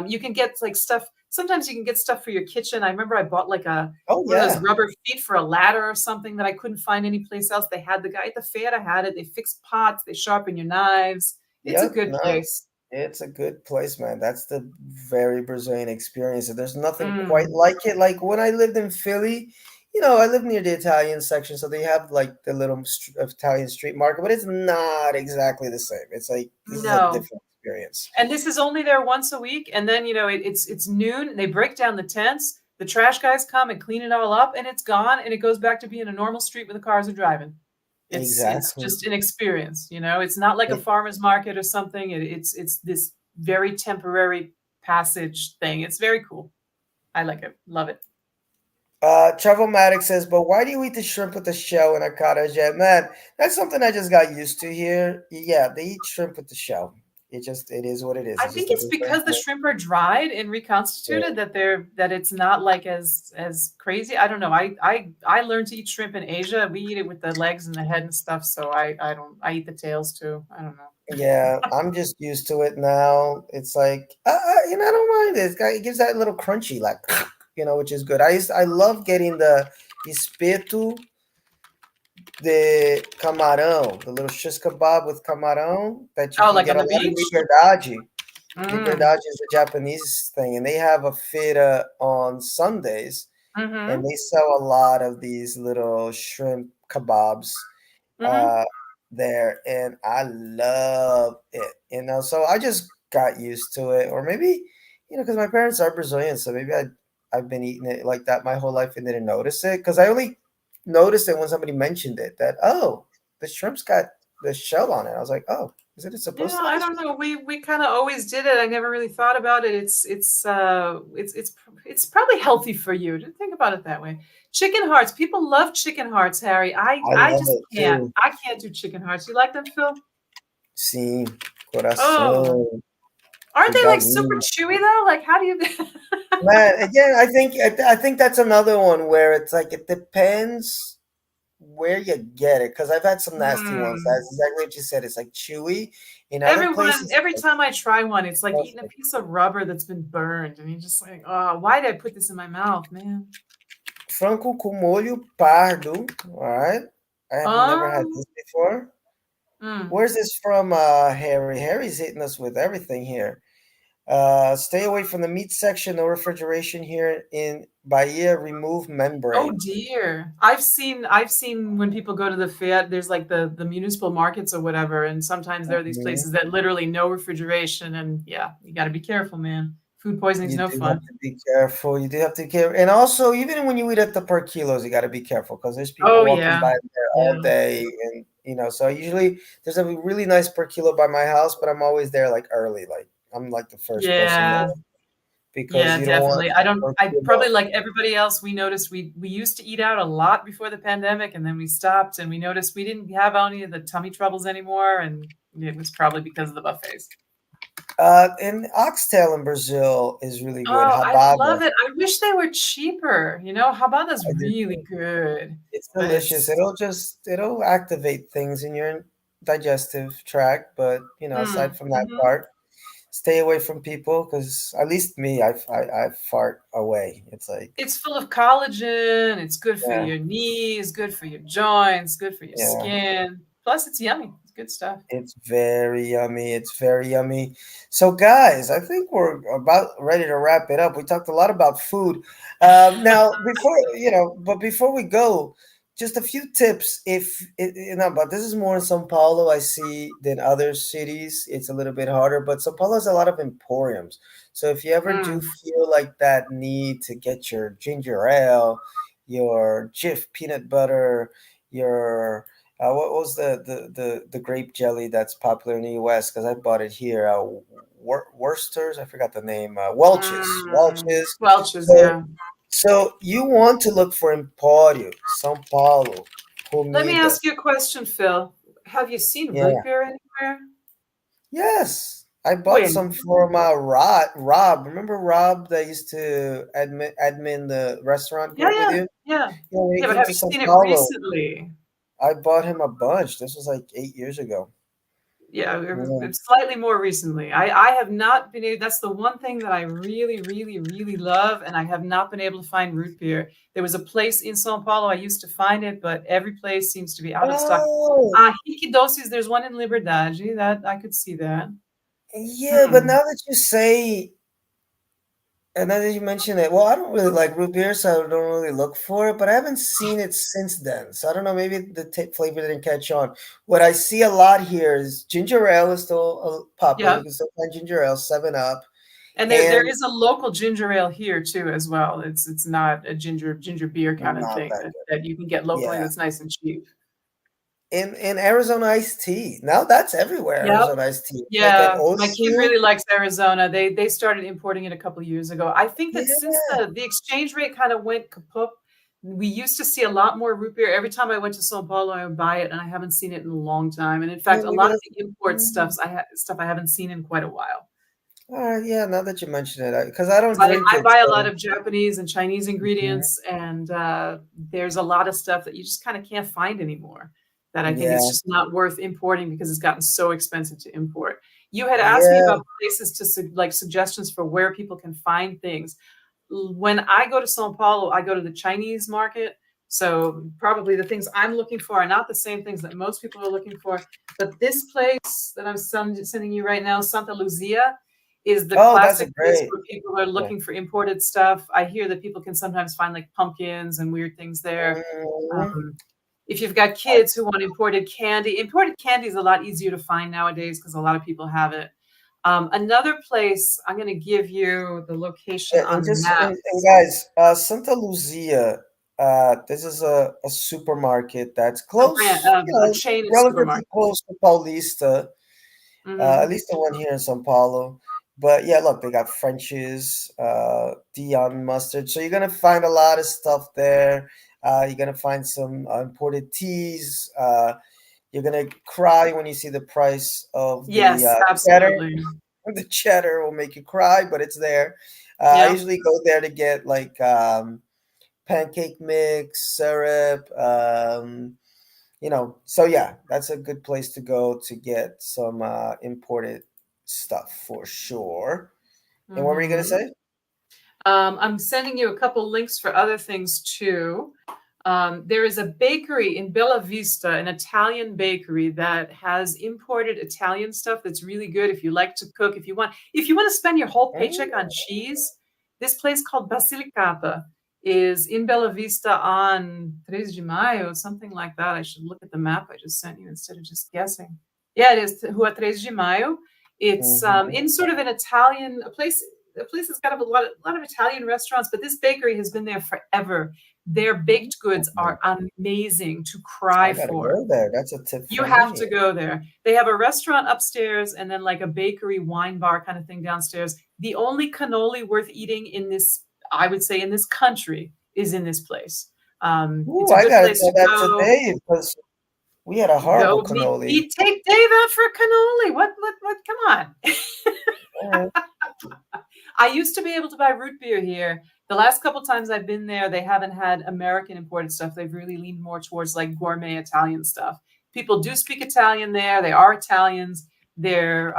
You can get like stuff. Sometimes you can get stuff for your kitchen. I remember I bought like one of those rubber feet for a ladder or something that I couldn't find anyplace else. They had the guy at the feira had it. They fix pots. They sharpen your knives. It's a good place. It's a good place, man. That's the very Brazilian experience. And there's nothing quite like it. Like when I lived in Philly, you know, I live near the Italian section, so they have like the little Italian street market, but it's not exactly the same. It's like this is a different experience. And this is only there once a week, and then, you know, it's noon. They break down the tents. The trash guys come and clean it all up, and it's gone, and it goes back to being a normal street where the cars are driving. It's just an experience, you know. It's not like a farmer's market or something. It's this very temporary passage thing. It's very cool. I like it. Love it. Travelmatic says, but why do you eat the shrimp with the shell in a cottage? Man, that's something I just got used to here. Yeah, they eat shrimp with the shell. It is what it is. I think it's because the shrimp are dried and reconstituted that it's not like as crazy. I don't know. I learned to eat shrimp in Asia. We eat it with the legs and the head and stuff. So I eat the tails too. I don't know. Yeah, I'm just used to it now. It's like you know, I don't mind it. It gives that little crunchy, like you know, which is good. I love getting the espeto de camarão, the little shish kebab with camarão that you can like get on the beach? Liberdade. Liberdade is a Japanese thing, and they have a feira on Sundays, and they sell a lot of these little shrimp kebabs there, and I love it, you know. So I just got used to it, or maybe, you know, because my parents are Brazilian, so maybe I've been eating it like that my whole life and didn't notice it, because I only noticed it when somebody mentioned it, that the shrimp's got the shell on it. I was like, oh, is it supposed to? I don't know. We kind of always did it. I never really thought about it. It's probably healthy for you to think about it that way. Chicken hearts. People love chicken hearts, Harry. I just can't. Too. I can't do chicken hearts. You like them, Phil? Sí, corazón. Aren't they like super chewy though? Like, how do you? Man, again, I think that's another one where it's like it depends where you get it, because I've had some nasty ones. That's exactly what you said. It's like chewy. In other places, every time I try one, it's like eating a piece of rubber that's been burned, and you're just like, oh, why did I put this in my mouth, man? Frango com molho pardo. All right, I have never had this before. Where's this from, Harry? Harry's hitting us with everything here. Stay away from the meat section. No refrigeration here in Bahia. Remove membrane. Oh dear! I've seen when people go to the fair. There's like the municipal markets or whatever, and sometimes there are these places that literally no refrigeration, and yeah, you got to be careful, man. Food poisoning's no fun. Have to be careful. You do have to be careful, and also even when you eat at the per kilos, you got to be careful, because there's people walking by there all day, and you know. So usually there's a really nice per kilo by my house, but I'm always there like early, like. I'm like the first person there, because you definitely. I probably, like everybody else, we noticed we used to eat out a lot before the pandemic, and then we stopped, and we noticed we didn't have any of the tummy troubles anymore, and it was probably because of the buffets. And oxtail in Brazil is really good. I love it. I wish they were cheaper. You know, rabada's really good. It's delicious. It'll activate things in your digestive tract, but you know, aside from that part, stay away from people, because at least me, I fart away. It's like, it's full of collagen. It's good for your knees, good for your joints, good for your skin. Plus, it's yummy. It's good stuff. It's very yummy. It's very yummy. So, guys, I think we're about ready to wrap it up. We talked a lot about food. Now, before we go, just a few tips. But this is more in São Paulo, I see, than other cities. It's a little bit harder, but São Paulo has a lot of emporiums. So if you ever do Mm. feel like that need to get your ginger ale, your Jif peanut butter, your what was the grape jelly that's popular in the U.S. because I bought it here. Worcester's, I forgot the name. Welch's. Welch's, So yeah. so you want to look for Empório, São Paulo, Let me comida. ask you a question, Phil. Have you seen root Yeah. beer anywhere? Yes. I bought When? some from Rob. Remember Rob that used to admin the restaurant Yeah, group with yeah, you? yeah. Yeah, when he Yeah, but came have to you São seen it Paulo, recently? I bought him a bunch. This was like 8 years ago. Yeah, Yeah. slightly more recently. I have not been able, that's the one thing that I really, really, really love, and I have not been able to find root beer. There was a place in São Paulo I used to find it, but every place seems to be out of stock. Oh, Hiki Doces, there's one in Liberdade, that I could see that. yeah, but Hmm. now that you say And now that you mention it, well, I don't really like root beer, so I don't really look for it, but I haven't seen it since then. So I don't know, maybe the flavor didn't catch on. What I see a lot here is ginger ale is still popular. Yeah. You can still find ginger ale, 7 Up. And there And is a local ginger ale here too as well. It's not a ginger beer kind of not thing that good. that you can get locally Yeah. that's nice and cheap. In Arizona iced tea. Now that's everywhere, Yep. Arizona iced tea. Like at Yeah, my kid OSU. really likes Arizona. They started importing it a couple of years ago. I think that since Yeah. the exchange rate kind of went kaput, we used to see a lot more root beer. Every time I went to São Paulo, I would buy it, and I haven't seen it in a long time. And in Yeah, fact, a maybe lot of that's the import stuff I haven't seen in quite a while. yeah, now that you mention it, because I don't 'Cause drink I it, buy a lot so of Japanese and Chinese mhm. ingredients, and there's a lot of stuff that you just kind of can't find anymore. That I think Yeah. it's just not worth importing because it's gotten so expensive to import. You had asked me Yeah. about places like suggestions for where people can find things. When I go to São Paulo, I go to the Chinese market. So probably the things I'm looking for are not the same things that most people are looking for. But this place that I'm sending you right now, Santa Luzia, is the Oh, that's a classic place great. where people are Yeah. looking for imported stuff. I hear that people can sometimes find like pumpkins and weird things there. Mhm. Um, if you've got kids who want imported candy is a lot easier to find nowadays because a lot of people have it. Another place, I'm going to give you the location And on just and maps. guys, Santa Lucia, this is a supermarket that's close, A chain of relatively supermarkets. close to Paulista, at Hmm. least the one here in São Paulo. But yeah, look, they got French's, Dion mustard. So you're gonna find a lot of stuff there. You're gonna find some imported teas. You're gonna cry when you see the price of the Yes, cheddar. absolutely. The cheddar will make you cry, but it's there. I Yeah. usually go there to get like pancake mix, syrup, So yeah, that's a good place to go to get some imported stuff for sure. And what were you gonna Hmm. say? I'm sending you a couple links for other things too. There is a bakery in Bella Vista, an Italian bakery that has imported Italian stuff that's really good. If you like to cook, if you want to spend your whole paycheck on cheese, this place called Basilicata is in Bella Vista on Tracy Miyake, something like that. I should look at the map I just sent you instead of just guessing. Yeah, it is Rua Tracy Miyake. It's Mm-hmm. in sort of an Italian a place that's got a lot of Italian restaurants, but this bakery has been there forever. Their baked goods are amazing to cry I gotta for. go there. That's a tip You from have me. to go there. They have a restaurant upstairs and then like a bakery wine bar kind of thing downstairs. The only cannoli worth eating in this, I would say, in this country is in this place. Ooh, It's a I good gotta place tell to that to go. Dave because we had a horrible cannoli. Take Dave out for a cannoli. What? Come on. All I used to be able to buy root beer here. The last couple times I've been there, they haven't had American imported stuff. They've really leaned more towards like gourmet Italian stuff. People do speak Italian there. They are Italians. Their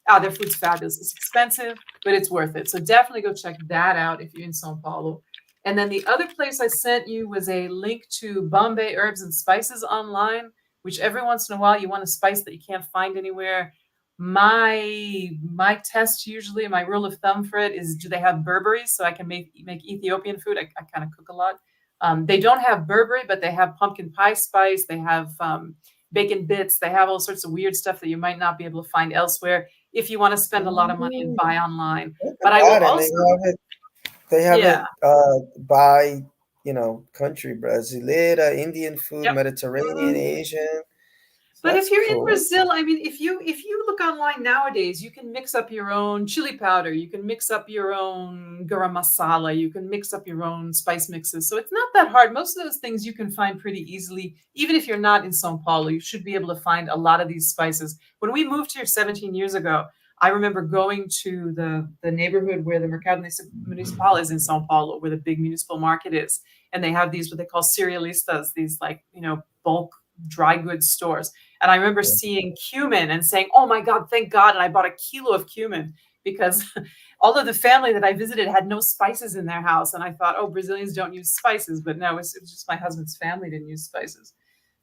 food's fabulous. It's expensive, but it's worth it. So definitely go check that out if you're in São Paulo. And then the other place I sent you was a link to Bombay Herbs and Spices online, which every once in a while you want a spice that you can't find anywhere. My test usually, my rule of thumb for it is, do they have Burberry so I can make Ethiopian food? I kind of cook a lot. They don't have Burberry, but they have pumpkin pie spice. They have bacon bits. They have all sorts of weird stuff that you might not be able to find elsewhere if you want to spend a lot of money and buy online. Look But at I will that, and also, they have yeah. it by country: Brasileira, Indian food, Yep. Mediterranean, Asian. So But that's if you're in cool. Brazil, I mean, if you look online nowadays, you can mix up your own chili powder, you can mix up your own garam masala, you can mix up your own spice mixes. So it's not that hard. Most of those things you can find pretty easily. Even if you're not in São Paulo, you should be able to find a lot of these spices. When we moved here 17 years ago, I remember going to the neighborhood where the Mercado Municipal is in São Paulo, where the big municipal market is. And they have these, what they call cerealistas, these bulk dry goods stores. And I remember seeing cumin and saying, oh my God, thank God. And I bought a kilo of cumin because although the family that I visited had no spices in their house. And I thought, oh, Brazilians don't use spices. But no, it was just my husband's family didn't use spices.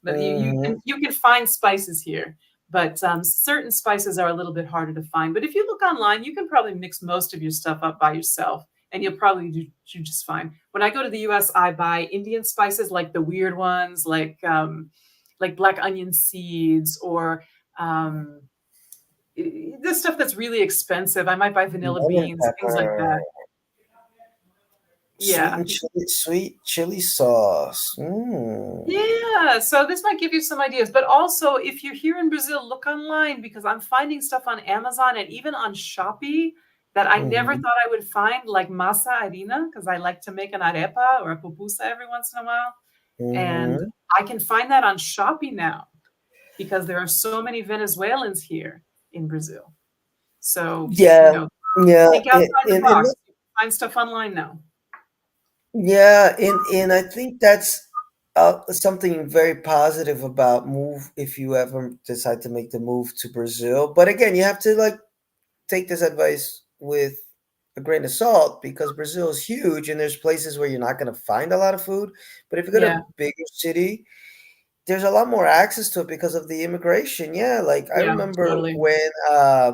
But you can find spices here. But certain spices are a little bit harder to find. But if you look online, you can probably mix most of your stuff up by yourself. And you'll probably do just fine. When I go to the US, I buy Indian spices, like the weird ones, like black onion seeds, or the stuff that's really expensive. I might buy vanilla Lemon beans, things like pepper, that. sweet Yeah. and sweet chili sauce. Yeah. So this might give you some ideas. But also, if you're here in Brazil, look online, because I'm finding stuff on Amazon and even on Shopee that I never thought I would find, like masa harina, because I like to make an arepa or a pupusa every once in a while. And I can find that on Shopee now because there are so many Venezuelans here in Brazil. So, Yeah, yeah, think outside the box. You can find stuff online now. yeah, and I think that's something very positive about move if you ever decide to make the move to Brazil. But again, you have to take this advice with a grain of salt, because Brazil is huge and there's places where you're not going to find a lot of food. But if you go to a bigger city, there's a lot more access to it because of the immigration. Yeah, like I remember Totally. when I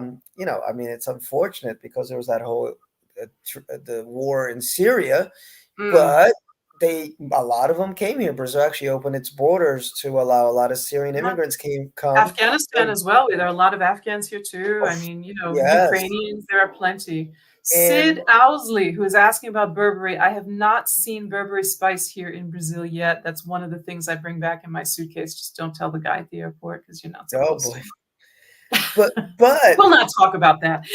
mean, it's unfortunate because there was that whole the war in Syria, but a lot of them came here. Brazil actually opened its borders to allow a lot of Syrian immigrants come. Afghanistan as well. There are a lot of Afghans here too. I mean, Yes. Ukrainians, there are plenty. And Sid Owsley, who is asking about Burberry. I have not seen Burberry spice here in Brazil yet. That's one of the things I bring back in my suitcase. Just don't tell the guy at the airport, because you're not supposed to. But we'll not talk about that.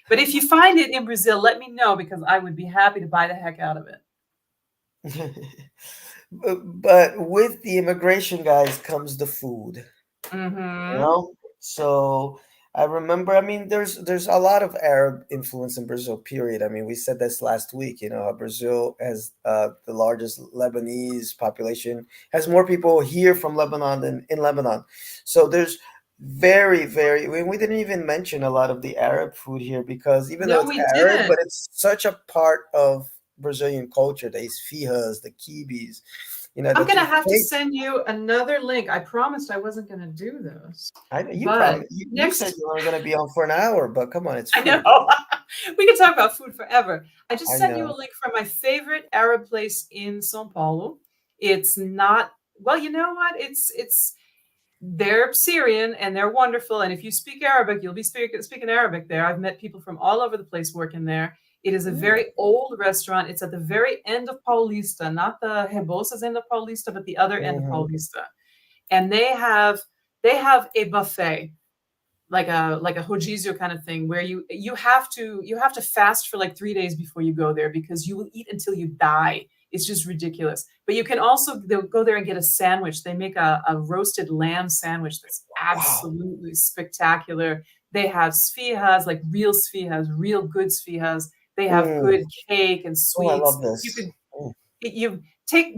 But if you find it in Brazil, let me know, because I would be happy to buy the heck out of it. But with the immigration guys comes the food. So I remember, I mean, there's a lot of Arab influence in Brazil, period. I mean, we said this last week, Brazil has the largest Lebanese population, has more people here from Lebanon than in Lebanon. So there's very, very, we didn't even mention a lot of the Arab food here, because even though it's Arab, but it's such a part of Brazilian culture, the esfihas, the kibis. I'm going to have to send you another link. I promised I wasn't going to do this. You said you were going to be on for an hour, but come on, it's food. I know. We can talk about food forever. I just sent you a link from my favorite Arab place in São Paulo. It's not, well, you know what? They're Syrian and they're wonderful. And if you speak Arabic, you'll be speaking Arabic there. I've met people from all over the place working there. It is a very old restaurant. It's at the very end of Paulista, not the Rebouças end of Paulista, but the other end of Paulista. And they have a buffet, like a rodizio kind of thing, where you have to fast for like 3 days before you go there, because you will eat until you die. It's just ridiculous. But you can also go there and get a sandwich. They make a roasted lamb sandwich that's absolutely spectacular. They have sfihas, like real sfihas, real good sfihas. They have good cake and sweets. I love this.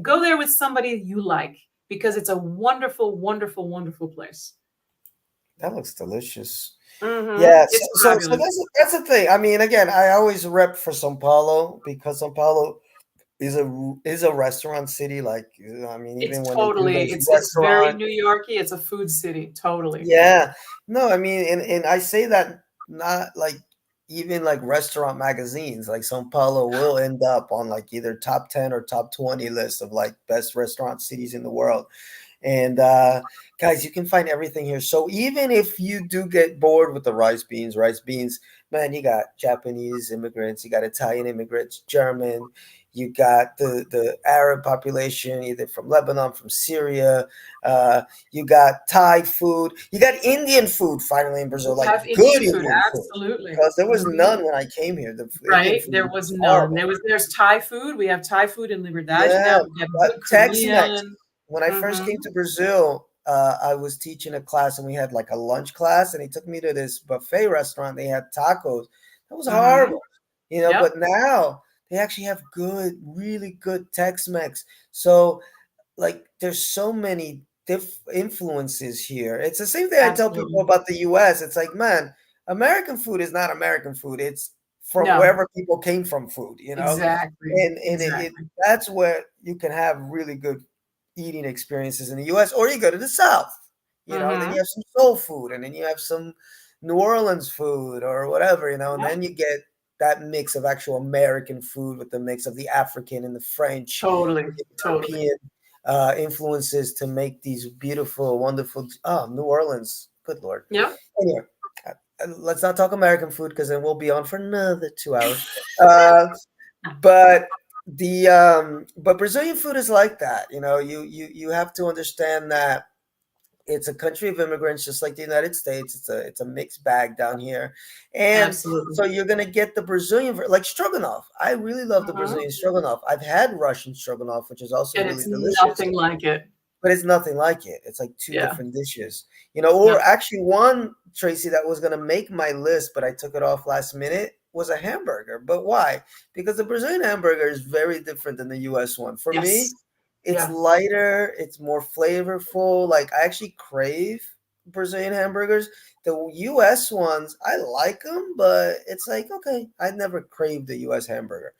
Go there with somebody you like, because it's a wonderful, wonderful, wonderful place. That looks delicious. Yeah, so that's the thing. I mean, again, I always rep for São Paulo, because São Paulo is a restaurant city. Like, I mean, even it's when it's very New Yorky. It's a food city, totally. Yeah, no, I mean, and I say that not like even like restaurant magazines like São Paulo will end up on like either top 10 or top 20 lists of like best restaurant cities in the world. And guys, you can find everything here. So even if you do get bored with the rice beans, man, you got Japanese immigrants, you got Italian immigrants, German, you got the Arab population, either from Lebanon, from Syria. You got Thai food, you got Indian food finally in Brazil, We like have good Indian food, Indian food, absolutely. because there was none when I came here. The Indian Right, food there was was none. horrible. There's Thai food. We have Thai food in Liberdade Yeah, now. We have but good Tex-Mex. Korean. When I first Hmm. came to Brazil, I was teaching a class and we had like a lunch class, and he took me to this buffet restaurant. They had tacos. That was Hmm. horrible, Yep. but now they actually have good, really good Tex-Mex. So like there's so many influences here. It's the same thing I tell people Absolutely. about the US. It's like, man, American food is not American food. It's from No, wherever people came from food, exactly. and Exactly. that's where you can have really good eating experiences in the US, or you go to the South, and then you Hmm. have some soul food, and then you have some New Orleans food or whatever, and Yep. then you get that mix of actual American food with the mix of the African and the French, Totally. the Totally. European influences to make these beautiful, wonderful. Oh, New Orleans, good lord. Yep. Anyway, let's not talk American food because then we'll be on for another 2 hours. Uh, but but Brazilian food is like that. You have to understand that it's a country of immigrants, just like the United States. It's a mixed bag down here, and Absolutely. so you're gonna get the Brazilian, like stroganoff. I really love the Hmm. Brazilian stroganoff. I've had Russian stroganoff, which is also And really it's delicious, nothing like it. but it's nothing like it. It's like two Yeah. different dishes, or Yep. actually one, Tracy, that was gonna make my list, but I took it off last minute, was a hamburger. But why? Because the Brazilian hamburger is very different than the US one. For me, Yes. it's Yeah. lighter, it's more flavorful. Like I actually crave Brazilian hamburgers. The US ones, I like them, but it's like, okay, I never craved the US hamburger.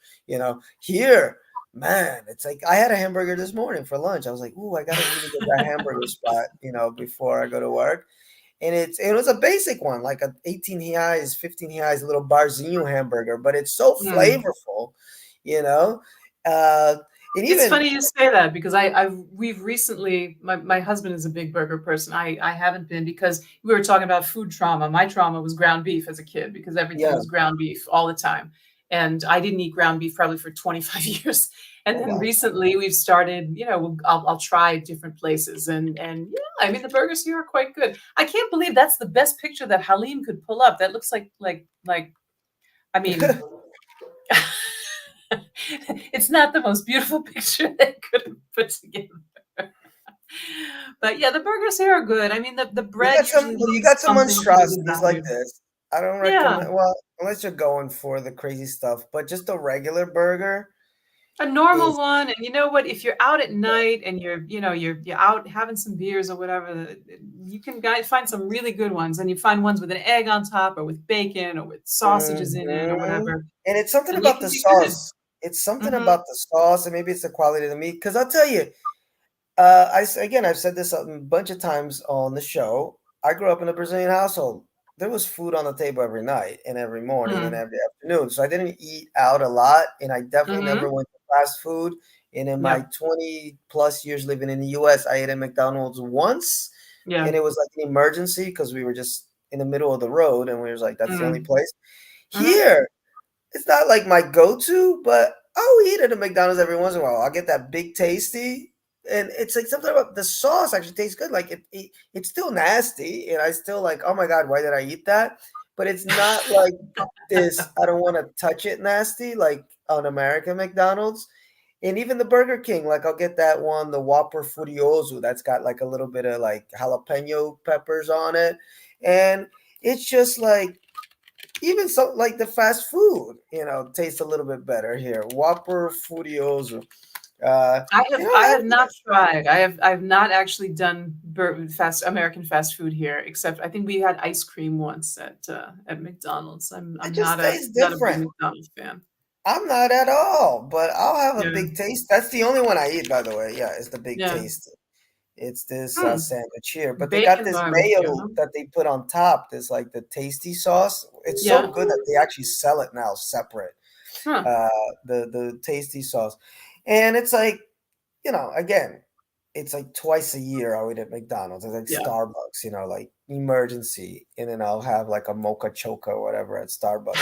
Here, man, it's like I had a hamburger this morning for lunch. I was like, ooh, I gotta really get that hamburger spot, before I go to work. And it was a basic one, like a 18 reais, 15 reais, a little barzinho hamburger, but it's so Mm. flavorful, you know. Uh, and It's even funny you say that because we've recently, my husband is a big burger person. I haven't been because we were talking about food trauma. My trauma was ground beef as a kid because everything yeah, was ground beef all the time. And I didn't eat ground beef probably for 25 years. And oh then wow. recently we've started, I'll try different places and yeah, I mean the burgers here are quite good. I can't believe that's the best picture that Halim could pull up. That looks like I mean it's not the most beautiful picture they could have put together. But yeah, the burgers here are good. I mean, the bread usually You leaves got some something to be monstrosities like desired. this. I don't Yeah, recommend, well, unless you're going for the crazy stuff, but just a regular burger a normal is one. And you know what? If you're out at night and you're out having some beers or whatever, you can find some really good ones. And you find ones with an egg on top or with bacon or with sausages in it or Mhm. whatever, And it's something and you about can the be good. sauce. It's something Hmm. about the sauce, and maybe it's the quality of the meat. Because I'll tell you, again, I've said this a bunch of times on the show. I grew up in a Brazilian household. There was food on the table every night and every morning and Mm. every afternoon. So I didn't eat out a lot, and I definitely never Hmm. went to fast food. And in my Yep. 20 plus years living in the US, I ate at McDonald's once, Yeah. and it was like an emergency because we were just in the middle of the road, and we was like, that's the only Mm. place. Hmm. Here, it's not like my go-to, but I'll eat at a McDonald's every once in a while. I'll get that big tasty, and it's like something about the sauce actually tastes good. Like it's still nasty, and I still like, oh my god, why did I eat that? But it's not like this. I don't want to touch it nasty like on American McDonald's. And even the Burger King, like I'll get that one, the Whopper Furioso, that's got like a little bit of like jalapeno peppers on it, and it's just like even so, like the fast food, tastes a little bit better here. Whopper Furioso. I have not tried. I've not actually done American fast food here, except I think we had ice cream once at McDonald's. it I'm just tastes not a big different. McDonald's fan. I'm not at all, but I'll have a Yeah. big taste. That's the only one I eat, by the way. Yeah, it's the big Yeah. taste. It's this Hmm. sandwich here, but they got Bacon this barbecue. mayo that they put on top. This like the tasty sauce. It's Yeah. so good that they actually sell it now separate. Huh. The tasty sauce, and it's like, again, it's like twice a year I'll eat at McDonald's. It's like Yeah. Starbucks, like emergency, and then I'll have like a mocha choca or whatever at Starbucks.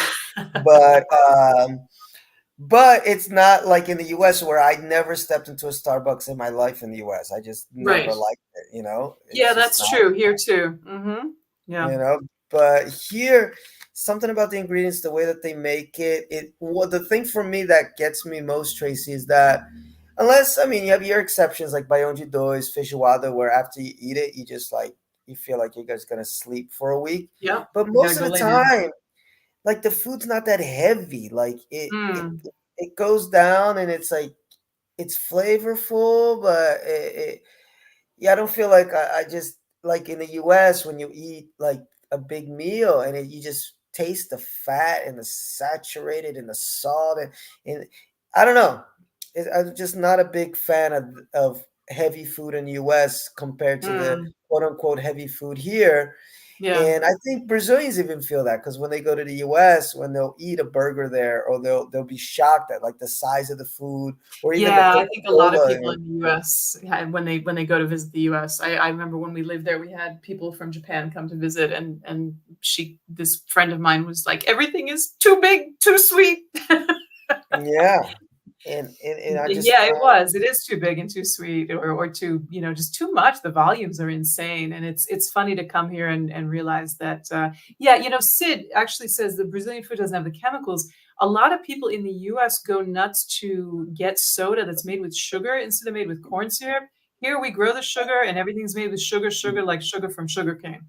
But it's not like in the US where I never stepped into a Starbucks in my life in the US. I just Right. never liked it. Yeah, It's just that's not, true. Here too. Mm-hmm. Yeah. but here, something about the ingredients, the way that they make it, well, the thing for me that gets me most, Tracy, is that unless, I mean, you have your exceptions like Bayonji Dois, feijoada, where after you eat it, you just like, you feel like you're just gonna sleep for a week. Yeah. But You gotta most of go the lay down. time, like the food's not that heavy. Like Mm. it goes down and it's like it's flavorful, but yeah, I don't feel like I just like in the US when you eat like a big meal and you just taste the fat and the saturated and the salt and I don't know. I'm just not a big fan of heavy food in the US compared to the Mm. quote unquote heavy food here. Yeah. And I think Brazilians even feel that because when they go to the US, when they'll eat a burger there, or they'll be shocked at like the size of the food, or even the Yeah, I think a lot of Coca-Cola. people in the US when they go to visit the US. I remember when we lived there, we had people from Japan come to visit, and this friend of mine was like, everything is too big, too sweet. Yeah, and I just Yeah, it was. It is too big and too sweet, or too, just too much. The volumes are insane, and it's funny to come here and realize that. Yeah, Sid actually says the Brazilian food doesn't have the chemicals. A lot of people in the U.S. go nuts to get soda that's made with sugar instead of made with corn syrup. Here we grow the sugar, and everything's made with sugar like sugar from sugarcane,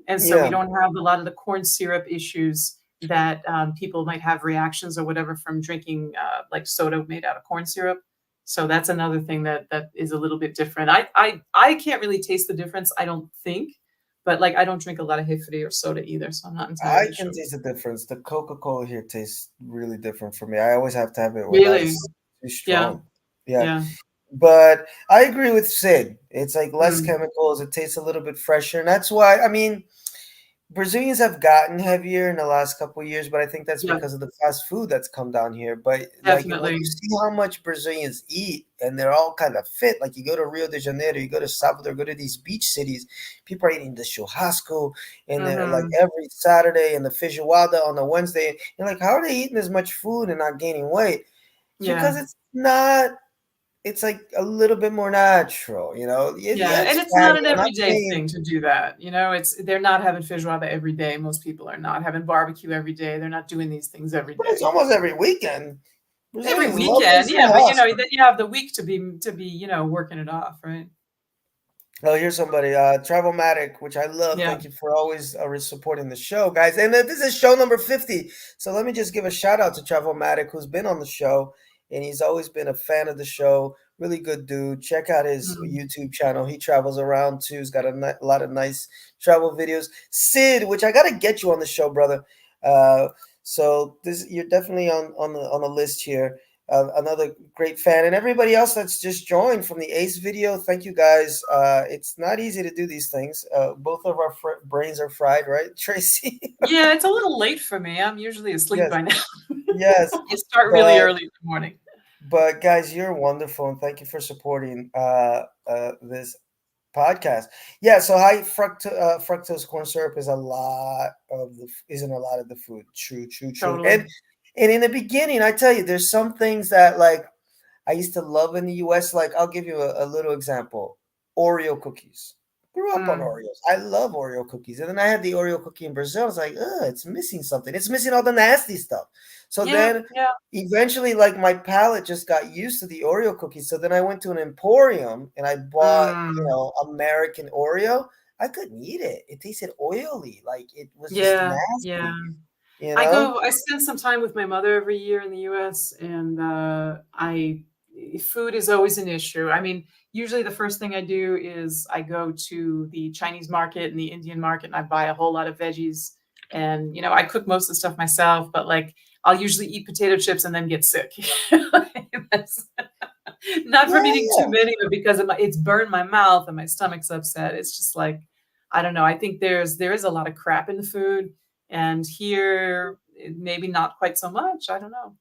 and so we yeah. don't have a lot of the corn syrup issues that people might have reactions or whatever from drinking like soda made out of corn syrup. So that's another thing that is a little bit different. I can't really taste the difference, I don't think, but like I don't drink a lot of Hifty or soda either, so I'm not I entirely can sure. taste the difference. The Coca-Cola here tastes really different for me. I always have to have it with Really? ice. Too Yeah, strong. Yeah. yeah. But I agree with Sid. It's like less Mm, chemicals. It tastes a little bit fresher. And that's why, I mean, Brazilians have gotten heavier in the last couple of years, but I think that's yeah, because of the fast food that's come down here. But like when definitely. you see how much Brazilians eat and they're all kind of fit, like you go to Rio de Janeiro, you go to Salvador, go to these beach cities, people are eating the churrasco and they're like Hmm. every Saturday and the feijoada on a Wednesday. And like, how are they eating as much food and not gaining weight? It's Yeah. because it's like a little bit more natural, Yeah, Yeah, and it's it's not fatty. an I'm not everyday saying thing to do that. They're not having feijoada every day. Most people are not having barbecue every day. They're not doing these things every but it's day. almost every weekend. Every Brazilians love their weekend, yeah, but churrasco. then you have the week to be working it off, right? Oh, here's somebody, Travelmatic, which I love. Yeah. Thank you for always supporting the show, guys. And this is show number 50. So let me just give a shout out to Travelmatic, who's been on the show, and he's always been a fan of the show. Really good dude. Check out his Mm. YouTube channel. He travels around too. He's got a lot of nice travel videos. Sid, which I got to get you on the show, brother. So you're definitely on the list here. Another great fan, and everybody else that's just joined from the Ace video. Thank you guys. It's not easy to do these things. Both of our brains are fried, right, Tracy? Yeah, it's a little late for me. I'm usually asleep Yes, by now. yes. You start really But early in the morning. guys, you're wonderful, and thank you for supporting this podcast. Yeah. So high fructose corn syrup is isn't a lot of the food. True, true, true. Totally. And in the beginning, I tell you, there's some things that like I used to love in the US. Like, I'll give you a little example. Oreo cookies. Grew up on Mm. Oreos. I love Oreo cookies. And then I had the Oreo cookie in Brazil. I was like, it's missing something. It's missing all the nasty stuff. So Yeah, then yeah. eventually, like, my palate just got used to the Oreo cookies. So then I went to an emporium and I bought, Mm. American Oreo. I couldn't eat it. It tasted oily. Like, it was just Yeah, yeah. nasty, you know? I spend some time with my mother every year in the US, and I food is always an issue. I mean, usually the first thing I do is I go to the Chinese market and the Indian market and I buy a whole lot of veggies. And I cook most of the stuff myself, but like I'll usually eat potato chips and then get sick. That's- Not from Yeah, eating too yeah. many, but because it's burned my mouth and my stomach's upset. It's just like, I don't know. I think there is a lot of crap in the food, and here maybe not quite so much. I don't know.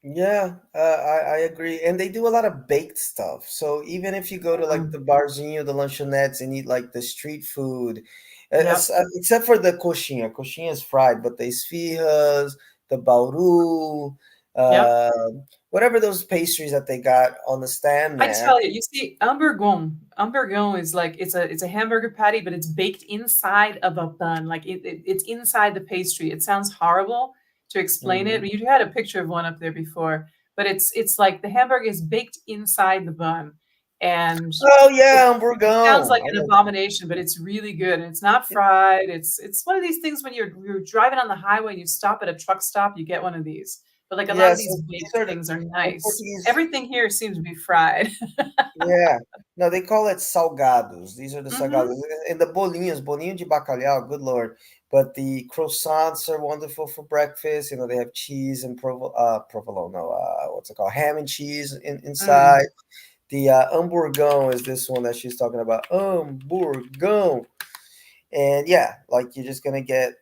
Yeah, I agree. And they do a lot of baked stuff. So even if you go to like the Mm, barzinho, the lanchonettes, and eat like the street food, yep. except for the coxinha. Coxinha is fried, but the esfirras, the bauru, Yep. uh, whatever those pastries that they got on the stand I there. tell you, you see, hamburgão. Hamburgão is like it's a hamburger patty, but it's baked inside of a bun. Like it's inside the pastry. It sounds horrible to explain it. Mhm. You had a picture of one up there before, but it's like the hamburger is baked inside the bun, and Oh it, yeah, it sounds hamburgão. like an abomination, but it's really good, and it's not fried. It's one of these things when you're driving on the highway and you stop at a truck stop, you get one of these. But like a lot Yeah, of so these these baked are things are the nice. Portuguese. Everything here seems to be fried. Yeah. No, they call it salgados. These are the Hmm. salgados. And the bolinhos, bolinho de bacalhau, good Lord. But the croissants are wonderful for breakfast. You know, they have cheese and provolone, no, what's it called? Ham and cheese inside. Mm. The hamburgão is this one that she's talking about. Hamburgão. And yeah, like you're just gonna get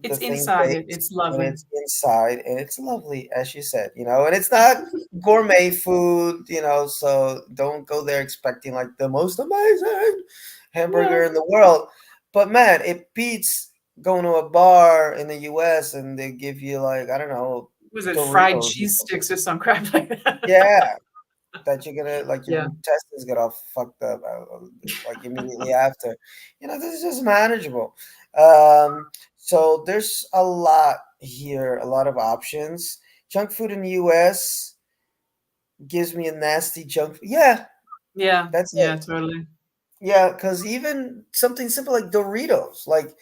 the It's thing inside it. baked It's and lovely. it's inside and it's lovely, as you said, and it's not gourmet food, so don't go there expecting like the most amazing Yeah. hamburger in the world. But man, it beats going to a bar in the US and they give you like, I don't know, Was it fried Doritos or cheese something. sticks or some crap like that? Yeah, that you're gonna like your Yeah. intestines get all fucked up like immediately after. This is just manageable. Um, so there's a lot here, a lot of options. Junk food in the US gives me a nasty Yeah, Yeah. that's Yeah, it. totally. Yeah, because even something simple like Doritos, like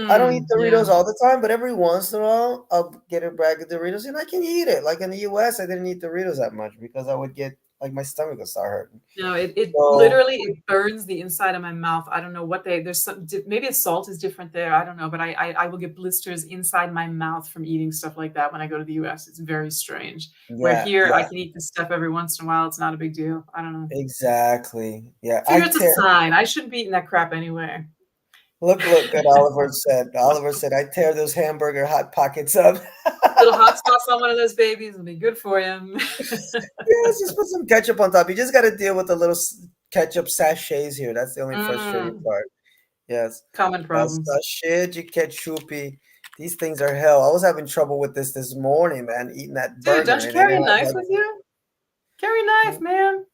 I don't eat Yeah. Doritos all the time, but every once in a while I'll get a bag of Doritos and I can eat it. Like in the US, I didn't eat Doritos that much because I would get like my stomach would start hurting. No, it So literally it burns the inside of my mouth. I don't know what there's some maybe the salt is different there. I don't know, but I will get blisters inside my mouth from eating stuff like that when I go to the US. It's very strange. Where yeah, here I yeah, can eat this stuff every once in a while. It's not a big deal. I don't know. exactly. Yeah, I Figure it's a tear. sign. I shouldn't be eating that crap anyway. Look what Oliver said. Oliver said, "I tear those hamburger hot pockets up." Little hot sauce on one of those babies will be good for you. Yes, just put some ketchup on top. You just got to deal with the little ketchup sachets here. That's the only frustrating Mm, part. Yes. common problems. Sachet de ketchup. These things are hell. I was having trouble with this morning, man, eating that Dude, burger. don't you And then carry a I knife had with you? Carry a knife, like, man.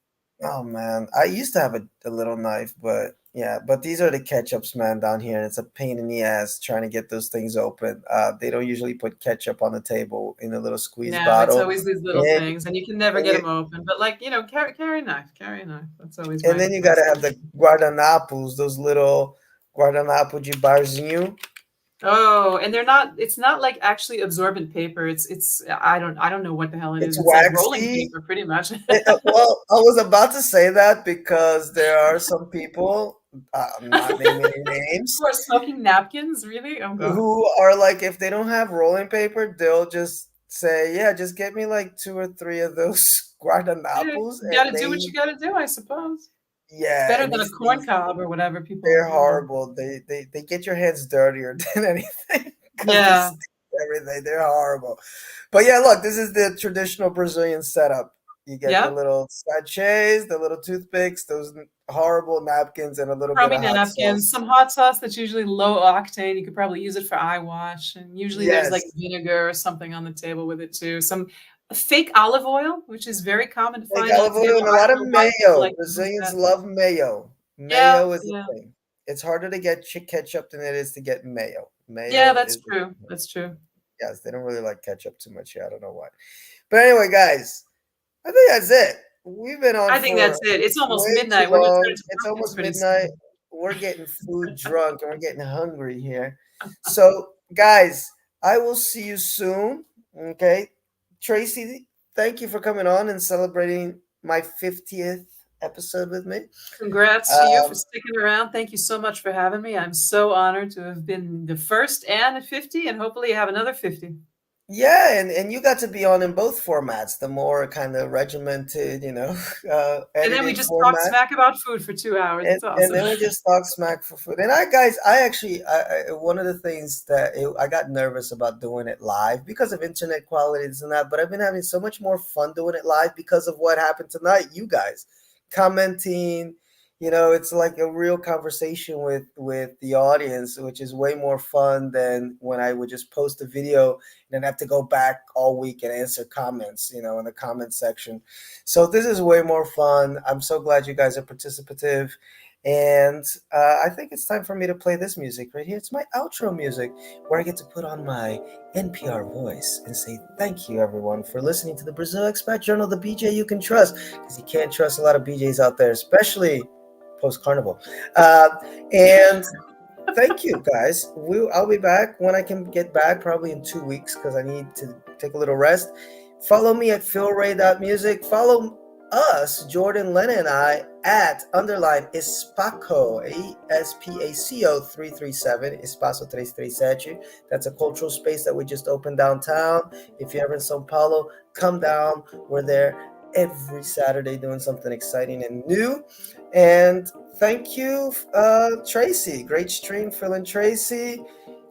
oh man, I used to have a little knife, but yeah, but these are the ketchups, man, down here, and it's a pain in the ass trying to get those things open. They don't usually put ketchup on the table in a little squeeze No, it's bottle, always these little and things, and you can never and get you them open. But like, carry a knife. Carry a knife. That's always and my then you my gotta have stance. the guardanapos, those little guardanapo de barzinho. Oh, and they're not. It's not like actually absorbent paper. It's. I don't know what the hell it is. It's It's like rolling waxy. paper, pretty much. Well, I was about to say that because there are some people, I'm not naming any names, For smoking napkins, really? Oh god. who are like, if they don't have rolling paper, they'll just say, "Yeah, just get me like two or three of those Yeah, guardanapos," you and got to do what you got to do, I suppose. It's yeah, better and than a these corn things, cob or whatever people. they're horrible. They get your hands dirtier than anything because they Yeah. stick to everything. They're horrible. But yeah, look, this is the traditional Brazilian setup. You get the Yeah. little sachets, the little toothpicks, those horrible napkins, and a little bit Crummy of hot napkins, sauce. some hot sauce that's usually low octane. You could probably use it for eye wash. And usually there's like Yes, vinegar or something on the table with it too. Some fake olive oil, which is very common to like find on olive the oil table. and a I lot don't of know why people mayo. like to use Brazilians that. love mayo. Yeah, Mayo is the yeah. thing. It's harder to get ketchup than it is to get mayo. Yeah, Mayo that's is the true. thing. That's true. Yes, they don't really like ketchup too much here. I don't know why. But anyway, guys, I think that's it. We've been on I think for that's it. It's almost way too midnight. We're gonna turn long. into It's pumpkins almost pretty midnight. soon. We're getting food drunk and we're getting hungry here. So, guys, I will see you soon. Okay. Tracy, thank you for coming on and celebrating my 50th episode with me. Congrats to you for Um, sticking around. Thank you so much for having me. I'm so honored to have been the first and 50, and hopefully have another 50. Yeah, and you got to be on in both formats, the more kind of regimented, And then we edited just talk format. smack about food for 2 hours. It's And awesome. then we just talk smack for food. And I actually, one of the things that I got nervous about doing it live because of internet qualities and that, but I've been having so much more fun doing it live because of what happened tonight. You guys commenting, it's like a real conversation with the audience, which is way more fun than when I would just post a video and then have to go back all week and answer comments, in the comment section. So this is way more fun. I'm so glad you guys are participative. And I think it's time for me to play this music right here. It's my outro music where I get to put on my NPR voice and say thank you, everyone, for listening to the Brazil Expat Journal, the BJ you can trust, because you can't trust a lot of BJs out there, especially post-carnival. And thank you, guys. I'll be back when I can get back, probably in 2 weeks, because I need to take a little rest. Follow me at philray.music. Follow us, Jordan, Lennon, and I, at _Espaco, ESPACO 337, Espaço 337. That's a cultural space that we just opened downtown. If you're ever in São Paulo, come down. We're there every Saturday doing something exciting and new. And thank you, Tracy. Great stream, Phil and Tracy.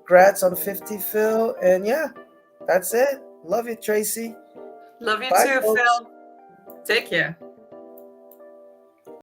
Grats on 50, Phil. And yeah, that's it. Love you, Tracy. Love you Bye, too, folks. Phil. Take care.